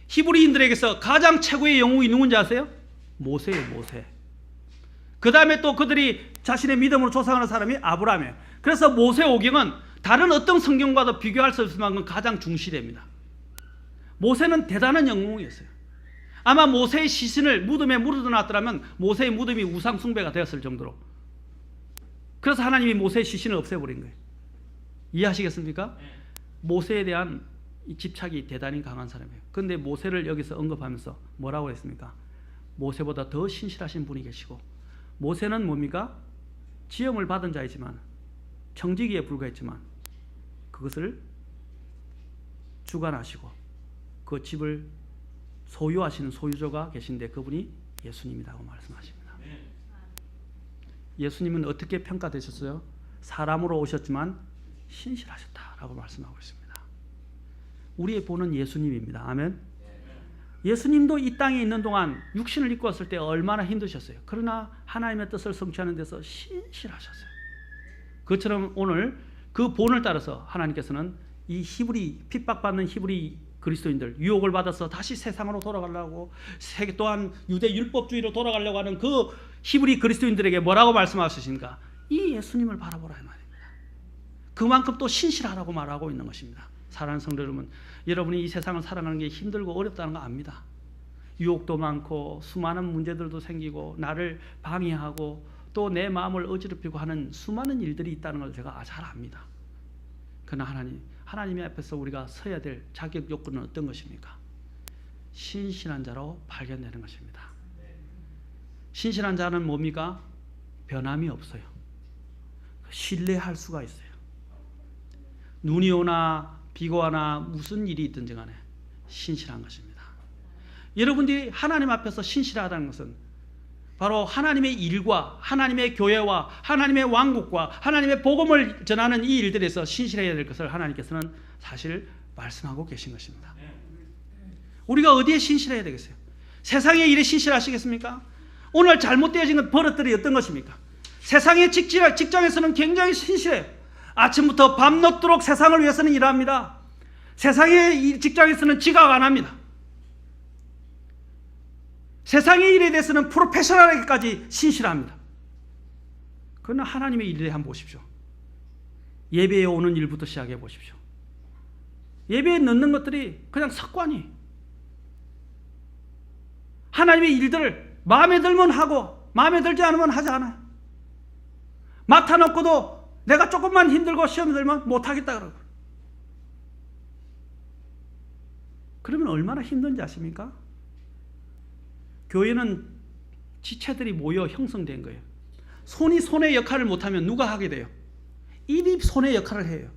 히브리인들에게서 가장 최고의 영웅이 누군지 아세요? 모세예요, 모세. 그 다음에 또 그들이 자신의 믿음으로 조상하는 사람이 아브라함이에요. 그래서 모세 오경은 다른 어떤 성경과도 비교할 수 없을 만큼 가장 중시됩니다. 모세는 대단한 영웅이었어요. 아마 모세의 시신을 무덤에 묻어놨더라면 모세의 무덤이 우상 숭배가 되었을 정도로. 그래서 하나님이 모세의 시신을 없애버린 거예요. 이해하시겠습니까? 모세에 대한 이 집착이 대단히 강한 사람이에요. 그런데 모세를 여기서 언급하면서 뭐라고 했습니까? 모세보다 더 신실하신 분이 계시고, 모세는 뭡니까? 지음을 받은 자이지만 청지기에 불과했지만 그것을 주관하시고 그 집을 소유하시는 소유주가 계신데 그분이 예수님이라고 말씀하십니다. 예수님은 어떻게 평가되셨어요? 사람으로 오셨지만 신실하셨다라고 말씀하고 있습니다. 우리의 본은 예수님입니다. 아멘. 예수님도 이 땅에 있는 동안 육신을 입고 왔을 때 얼마나 힘드셨어요. 그러나 하나님의 뜻을 성취하는 데서 신실하셨어요. 그것처럼 오늘 그 본을 따라서 하나님께서는 이 히브리 핍박받는 히브리 그리스도인들 유혹을 받아서 다시 세상으로 돌아가려고 세계 또한 유대 율법주의로 돌아가려고 하는 그 히브리 그리스도인들에게 뭐라고 말씀하시는가? 이 예수님을 바라보라 이 말입니다. 그만큼 또 신실하라고 말하고 있는 것입니다. 사랑하는 성도 여러분, 여러분이 이 세상을 살아가는 게 힘들고 어렵다는 거 압니다. 유혹도 많고 수많은 문제들도 생기고 나를 방해하고 또 내 마음을 어지럽히고 하는 수많은 일들이 있다는 걸 제가 잘 압니다. 그러나 하나님의 앞에서 우리가 서야 될 자격 요건은 어떤 것입니까? 신실한 자로 발견되는 것입니다. 신실한 자는 뭡니까? 변함이 없어요. 신뢰할 수가 있어요. 눈이 오나 비가 오나 무슨 일이 있든지 간에 신실한 것입니다. 여러분들이 하나님 앞에서 신실하다는 것은 바로 하나님의 일과 하나님의 교회와 하나님의 왕국과 하나님의 복음을 전하는 이 일들에서 신실해야 될 것을 하나님께서는 사실 말씀하고 계신 것입니다. 우리가 어디에 신실해야 되겠어요? 세상의 일에 신실하시겠습니까? 오늘 잘못되어진 버릇들이 어떤 것입니까? 세상의 직장에서는 굉장히 신실해요. 아침부터 밤늦도록 세상을 위해서는 일합니다. 세상의 직장에서는 지각 안 합니다. 세상의 일에 대해서는 프로페셔널하게까지 신실합니다. 그러나 하나님의 일에 한번 보십시오. 예배에 오는 일부터 시작해 보십시오. 예배에 넣는 것들이 그냥 습관이 하나님의 일들을 마음에 들면 하고 마음에 들지 않으면 하지 않아요. 맡아놓고도 내가 조금만 힘들고 시험 들면 못하겠다 그러고. 그러면 얼마나 힘든지 아십니까? 교회는 지체들이 모여 형성된 거예요. 손이 손의 역할을 못하면 누가 하게 돼요? 입이 손의 역할을 해요.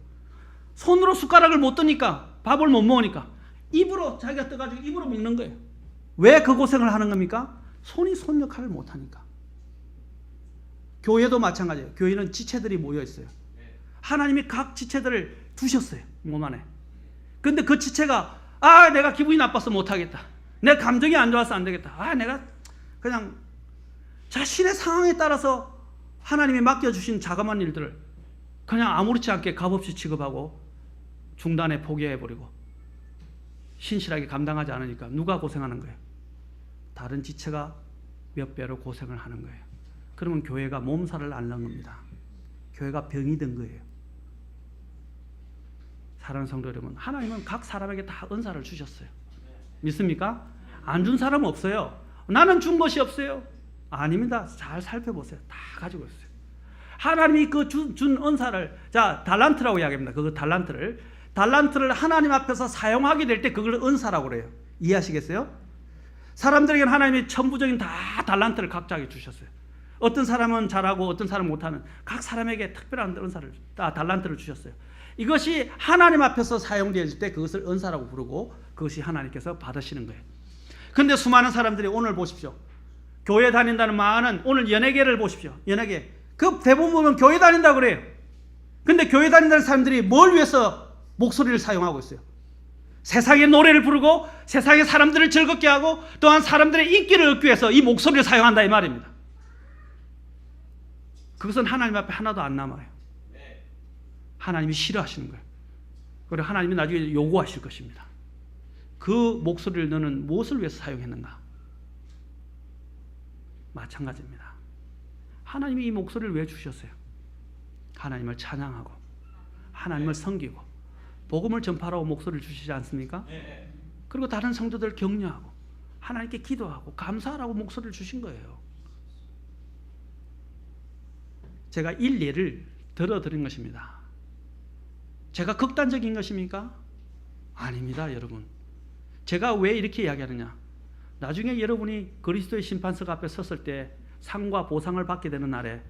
손으로 숟가락을 못 드니까 밥을 못 먹으니까 입으로 자기가 떠가지고 입으로 먹는 거예요. 왜 그 고생을 하는 겁니까? 손이 손 역할을 못하니까. 교회도 마찬가지예요. 교회는 지체들이 모여 있어요. 하나님이 각 지체들을 두셨어요. 몸 안에. 그런데 그 지체가 내가 기분이 나빠서 못하겠다. 내 감정이 안 좋아서 안 되겠다. 내가 그냥 자신의 상황에 따라서 하나님이 맡겨주신 자그마한 일들을 그냥 아무렇지 않게 값없이 취급하고 중단에 포기해버리고 신실하게 감당하지 않으니까 누가 고생하는 거예요? 다른 지체가 몇 배로 고생을 하는 거예요. 그러면 교회가 몸살을 앓는 겁니다. 교회가 병이 든 거예요. 사랑하는 성도 여러분, 하나님은 각 사람에게 다 은사를 주셨어요. 믿습니까? 안 준 사람은 없어요. 나는 준 것이 없어요. 아닙니다. 잘 살펴보세요. 다 가지고 있어요. 하나님이 그 준 은사를, 달란트라고 이야기합니다. 그 달란트를 하나님 앞에서 사용하게 될 때 그걸 은사라고 그래요. 이해하시겠어요? 사람들에게는 하나님이 천부적인 다 달란트를 각자에게 주셨어요. 어떤 사람은 잘하고 어떤 사람은 못하는 각 사람에게 특별한 달란트를 주셨어요. 이것이 하나님 앞에서 사용되어질 때 그것을 은사라고 부르고 그것이 하나님께서 받으시는 거예요. 그런데 수많은 사람들이 오늘 보십시오. 교회 다닌다는 많은 오늘 연예계를 보십시오. 연예계. 그 대부분 보면 교회 다닌다고 그래요. 그런데 교회 다닌다는 사람들이 뭘 위해서 목소리를 사용하고 있어요? 세상의 노래를 부르고 세상의 사람들을 즐겁게 하고 또한 사람들의 인기를 얻기 위해서 이 목소리를 사용한다 이 말입니다. 그것은 하나님 앞에 하나도 안 남아요. 하나님이 싫어하시는 거예요. 그리고 하나님이 나중에 요구하실 것입니다. 그 목소리를 너는 무엇을 위해서 사용했는가? 마찬가지입니다. 하나님이 이 목소리를 왜 주셨어요? 하나님을 찬양하고 하나님을 섬기고 복음을 전파하라고 목소리를 주시지 않습니까? 그리고 다른 성도들 격려하고 하나님께 기도하고 감사하라고 목소리를 주신 거예요. 제가 일례를 들어드린 것입니다. 제가 극단적인 것입니까? 아닙니다, 여러분. 제가 왜 이렇게 이야기하느냐? 나중에 여러분이 그리스도의 심판석 앞에 섰을 때 상과 보상을 받게 되는 날에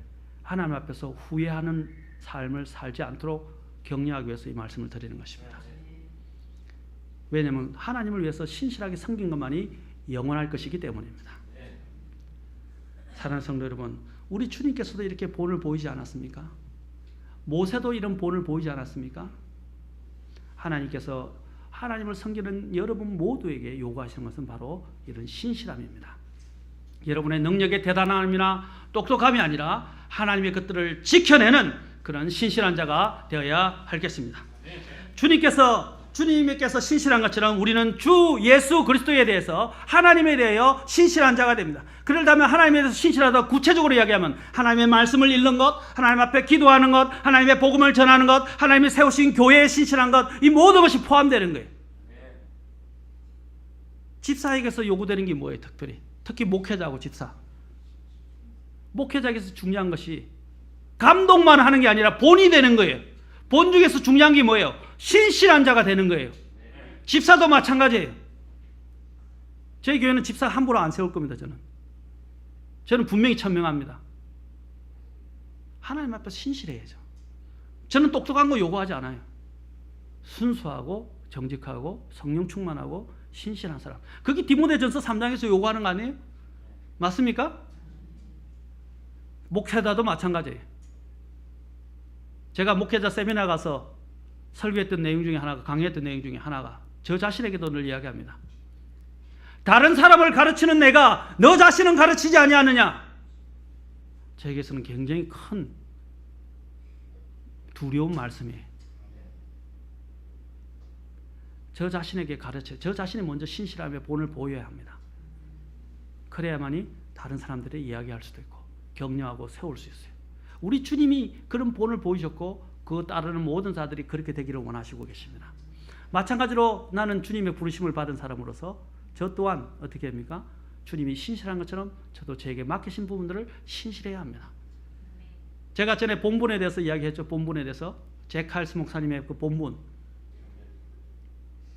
하나님 앞에서 후회하는 삶을 살지 않도록 격려하기 위해서 이 말씀을 드리는 것입니다. 왜냐하면 하나님을 위해서 신실하게 섬긴 것만이 영원할 것이기 때문입니다. 사랑하는 성도 여러분, 우리 주님께서도 이렇게 본을 보이지 않았습니까? 모세도 이런 본을 보이지 않았습니까? 하나님께서 하나님을 섬기는 여러분 모두에게 요구하시는 것은 바로 이런 신실함입니다. 여러분의 능력의 대단함이나 똑똑함이 아니라 하나님의 것들을 지켜내는 그런 신실한 자가 되어야 하겠습니다. 주님께서 신실한 것처럼 우리는 주 예수 그리스도에 대해서 하나님에 대하여 신실한 자가 됩니다. 그러려면 하나님에 대해서 신실하다 구체적으로 이야기하면 하나님의 말씀을 읽는 것, 하나님 앞에 기도하는 것, 하나님의 복음을 전하는 것, 하나님이 세우신 교회에 신실한 것, 이 모든 것이 포함되는 거예요. 집사에게서 요구되는 게 뭐예요? 특히 목회자하고 집사. 목회자에게서 중요한 것이 감동만 하는 게 아니라 본이 되는 거예요. 본 중에서 중요한 게 뭐예요? 신실한 자가 되는 거예요. 집사도 마찬가지예요. 저희 교회는 집사 함부로 안 세울 겁니다. 저는 분명히 천명합니다. 하나님 앞에 신실해야죠. 저는 똑똑한 거 요구하지 않아요. 순수하고 정직하고 성령 충만하고 신실한 사람. 그게 디모데전서 3장에서 요구하는 거 아니에요? 맞습니까? 목회자도 마찬가지예요. 제가 목회자 세미나 가서 설교했던 내용 중에 하나가, 강의했던 내용 중에 하나가 저 자신에게도 늘 이야기합니다. 다른 사람을 가르치는 내가 너 자신은 가르치지 아니하느냐? 저에게서는 굉장히 큰 두려운 말씀이에요. 저 자신에게 가르쳐, 저 자신이 먼저 신실함의 본을 보여야 합니다. 그래야만이 다른 들이 이야기할 수도 있고 격려하고 세울 수 있어요. 우리 주님이 그런 본을 보이셨고 그 따르는 모든 자들이 그렇게 되기를 원하시고 계십니다. 마찬가지로 나는 주님의 부르심을 받은 사람으로서 저 또한 어떻게 합니까? 주님이 신실한 것처럼 저도 저에게 맡기신 부분들을 신실해야 합니다. 제가 전에 본분에 대해서 이야기했죠. 본분에 대해서 제칼스 목사님의 그 본분.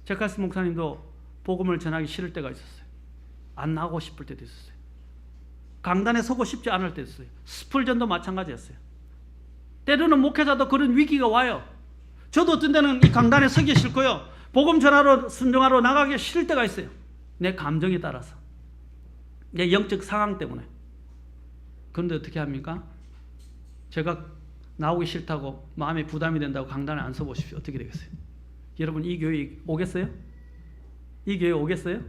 제칼스 목사님도 복음을 전하기 싫을 때가 있었어요. 안 나가고 싶을 때도 있었어요. 강단에 서고 싶지 않을 때도 있었어요. 스풀전도 마찬가지였어요. 때로는 목회자도 그런 위기가 와요. 저도 어떤 때는 이 강단에 서기 싫고요. 복음 전하러 순종하러 나가기 싫을 때가 있어요. 내 감정에 따라서. 내 영적 상황 때문에. 그런데 어떻게 합니까? 제가 나오기 싫다고 마음에 부담이 된다고 강단에 안 서보십시오. 어떻게 되겠어요? 여러분 이 교회 오겠어요? 이 교회 오겠어요?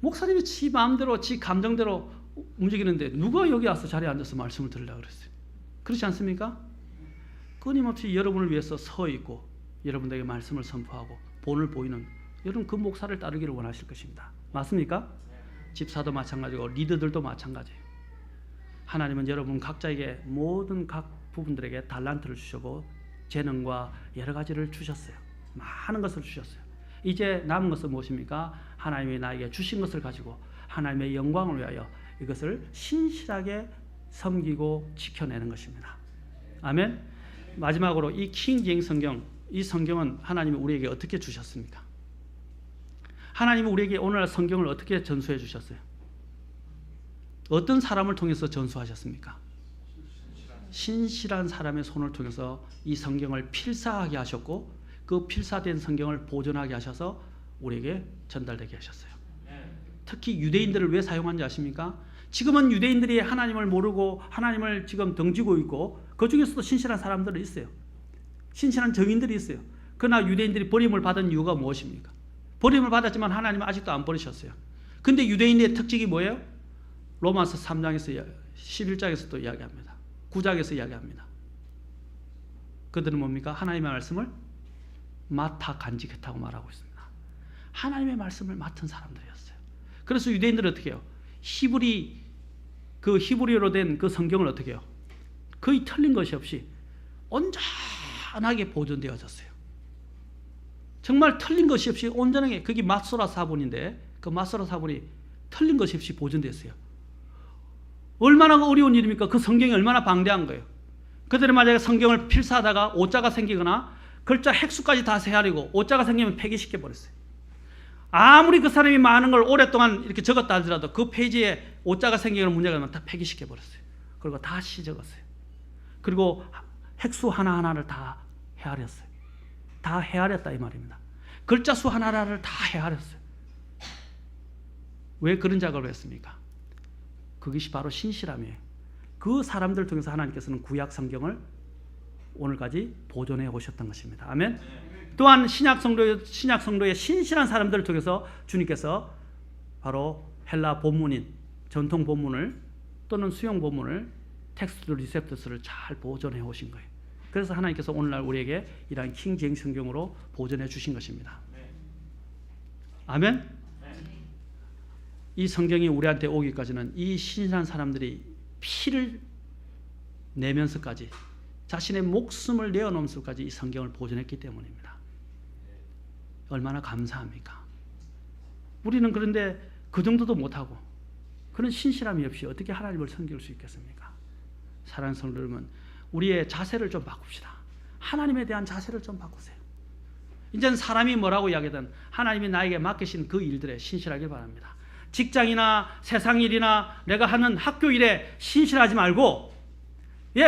목사님이 지 마음대로 지 감정대로 움직이는데 누가 여기 와서 자리에 앉아서 말씀을 들으려고 그랬어요? 그렇지 않습니까? 끊임없이 여러분을 위해서 서 있고 여러분들에게 말씀을 선포하고 본을 보이는 여러분 그 목사를 따르기를 원하실 것입니다. 맞습니까? 집사도 마찬가지고 리더들도 마찬가지예요. 하나님은 여러분 각자에게 모든 각 부분들에게 달란트를 주시고 재능과 여러 가지를 주셨어요. 많은 것을 주셨어요. 이제 남은 것은 무엇입니까? 하나님이 나에게 주신 것을 가지고 하나님의 영광을 위하여 이것을 신실하게 섬기고 지켜내는 것입니다. 아멘. 마지막으로 이 킹제임스 성경, 이 성경은 하나님이 우리에게 어떻게 주셨습니까? 하나님은 우리에게 오늘날 성경을 어떻게 전수해 주셨어요? 어떤 사람을 통해서 전수하셨습니까? 신실한 사람의 손을 통해서 이 성경을 필사하게 하셨고 그 필사된 성경을 보존하게 하셔서 우리에게 전달되게 하셨어요. 특히 유대인들을 왜 사용한지 아십니까? 지금은 유대인들이 하나님을 모르고 하나님을 지금 등지고 있고 그 중에서도 신실한 사람들이 있어요. 신실한 정인들이 있어요. 그러나 유대인들이 버림을 받은 이유가 무엇입니까? 버림을 받았지만 하나님은 아직도 안 버리셨어요. 근데 유대인의 특징이 뭐예요? 로마서 3장에서 11장에서도 이야기합니다. 9장에서 이야기합니다. 그들은 뭡니까? 하나님의 말씀을 맡아 간직했다고 말하고 있습니다. 하나님의 말씀을 맡은 사람들이었어요. 그래서 유대인들은 어떻게 해요? 히브리어로 된 그 성경을 어떻게 해요? 거의 틀린 것이 없이 온전하게 보존되어졌어요. 정말 틀린 것이 없이 온전하게, 그게 마소라 사본인데 그 마소라 사본이 틀린 것이 없이 보존됐어요. 얼마나 어려운 일입니까? 그 성경이 얼마나 방대한 거예요. 그들이 만약에 성경을 필사하다가 오자가 생기거나 글자 획수까지 다 세하려고 오자가 생기면 폐기시켜 버렸어요. 아무리 그 사람이 많은 걸 오랫동안 이렇게 적었다 하더라도 그 페이지에 오자가 생기거나 문제가 되면 다 폐기시켜 버렸어요. 그리고 다시 적었어요. 그리고 획수 하나하나를 다 헤아렸어요. 다 헤아렸다 이 말입니다. 글자 수 하나하나를 다 헤아렸어요. 왜 그런 작업을 했습니까? 그것이 바로 신실함이에요. 그 사람들 통해서 하나님께서는 구약 성경을 오늘까지 보존해 오셨던 것입니다. 아멘. 또한 신약 성도의 신실한 사람들을 통해서 주님께서 바로 헬라 본문인 전통 본문을 또는 수용 본문을 텍스트 리셉터스를 잘 보존해 오신 거예요. 그래서 하나님께서 오늘날 우리에게 이러한 킹 제임스 성경으로 보존해 주신 것입니다. 아멘. 이 성경이 우리한테 오기까지는 이 신실한 사람들이 피를 내면서까지 자신의 목숨을 내어놓으면서까지 이 성경을 보존했기 때문입니다. 얼마나 감사합니까? 우리는 그런데 그 정도도 못하고 그런 신실함이 없이 어떻게 하나님을 섬길 수 있겠습니까? 사랑하는 성도 여러분, 우리의 자세를 좀 바꿉시다. 하나님에 대한 자세를 좀 바꾸세요. 이제는 사람이 뭐라고 이야기하든 하나님이 나에게 맡기신 그 일들에 신실하길 바랍니다. 직장이나 세상 일이나 내가 하는 학교 일에 신실하지 말고,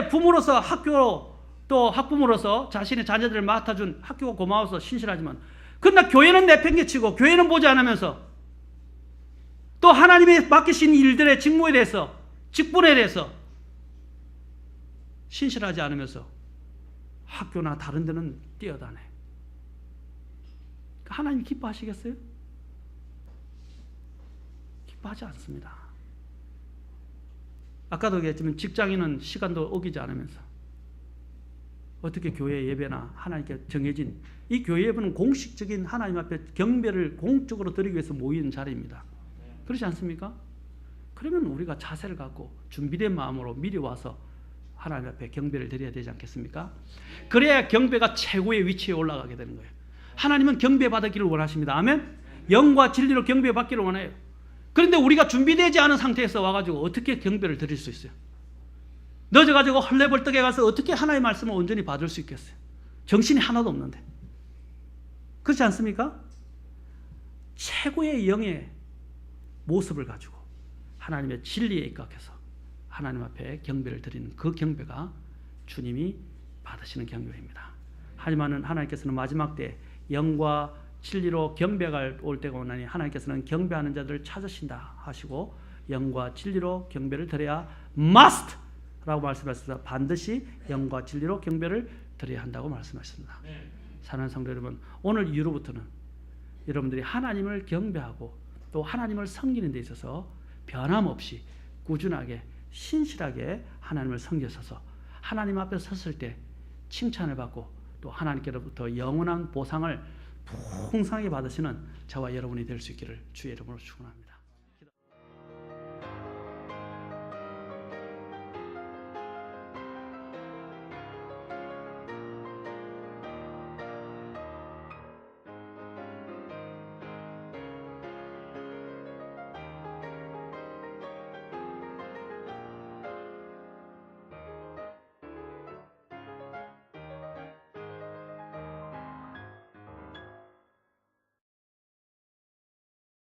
부모로서 학교로 또 학부모로서 자신의 자녀들을 맡아준 학교가 고마워서 신실하지만, 그러나 교회는 내팽개치고 교회는 보지 않으면서 또 하나님이 맡기신 일들의 직무에 대해서, 직분에 대해서 신실하지 않으면서 학교나 다른 데는 뛰어다녀. 하나님 기뻐하시겠어요? 기뻐하지 않습니다. 아까도 얘기했지만 직장인은 시간도 어기지 않으면서 어떻게 교회 예배나 하나님께 정해진 이 교회 예배는 공식적인 하나님 앞에 경배를 공적으로 드리기 위해서 모이는 자리입니다. 그렇지 않습니까? 그러면 우리가 자세를 갖고 준비된 마음으로 미리 와서 하나님 앞에 경배를 드려야 되지 않겠습니까? 그래야 경배가 최고의 위치에 올라가게 되는 거예요. 하나님은 경배받기를 원하십니다. 아멘? 영과 진리로 경배받기를 원해요. 그런데 우리가 준비되지 않은 상태에서 와가지고 어떻게 경배를 드릴 수 있어요? 늦어가지고 헐레벌떡에 가서 어떻게 하나님의 말씀을 온전히 받을 수 있겠어요? 정신이 하나도 없는데. 그렇지 않습니까? 최고의 영의 모습을 가지고 하나님의 진리에 입각해서 하나님 앞에 경배를 드리는 그 경배가 주님이 받으시는 경배입니다. 하지만 하나님께서는 마지막 때 영과 진리로 경배가 올 때가 오나니 하나님께서는 경배하는 자들을 찾으신다 하시고 영과 진리로 경배를 드려야 must 라고 말씀하셔서 반드시 영과 진리로 경배를 드려야 한다고 말씀하셨습니다. 사랑하는 성도 여러분, 오늘 이후로부터는 여러분들이 하나님을 경배하고 또 하나님을 섬기는 데 있어서 변함없이 꾸준하게 신실하게 하나님을 섬겨서서 하나님 앞에 섰을 때 칭찬을 받고 또 하나님께로부터 영원한 보상을 풍성하게 받으시는 저와 여러분이 될 수 있기를 주의 이름으로 축원합니다.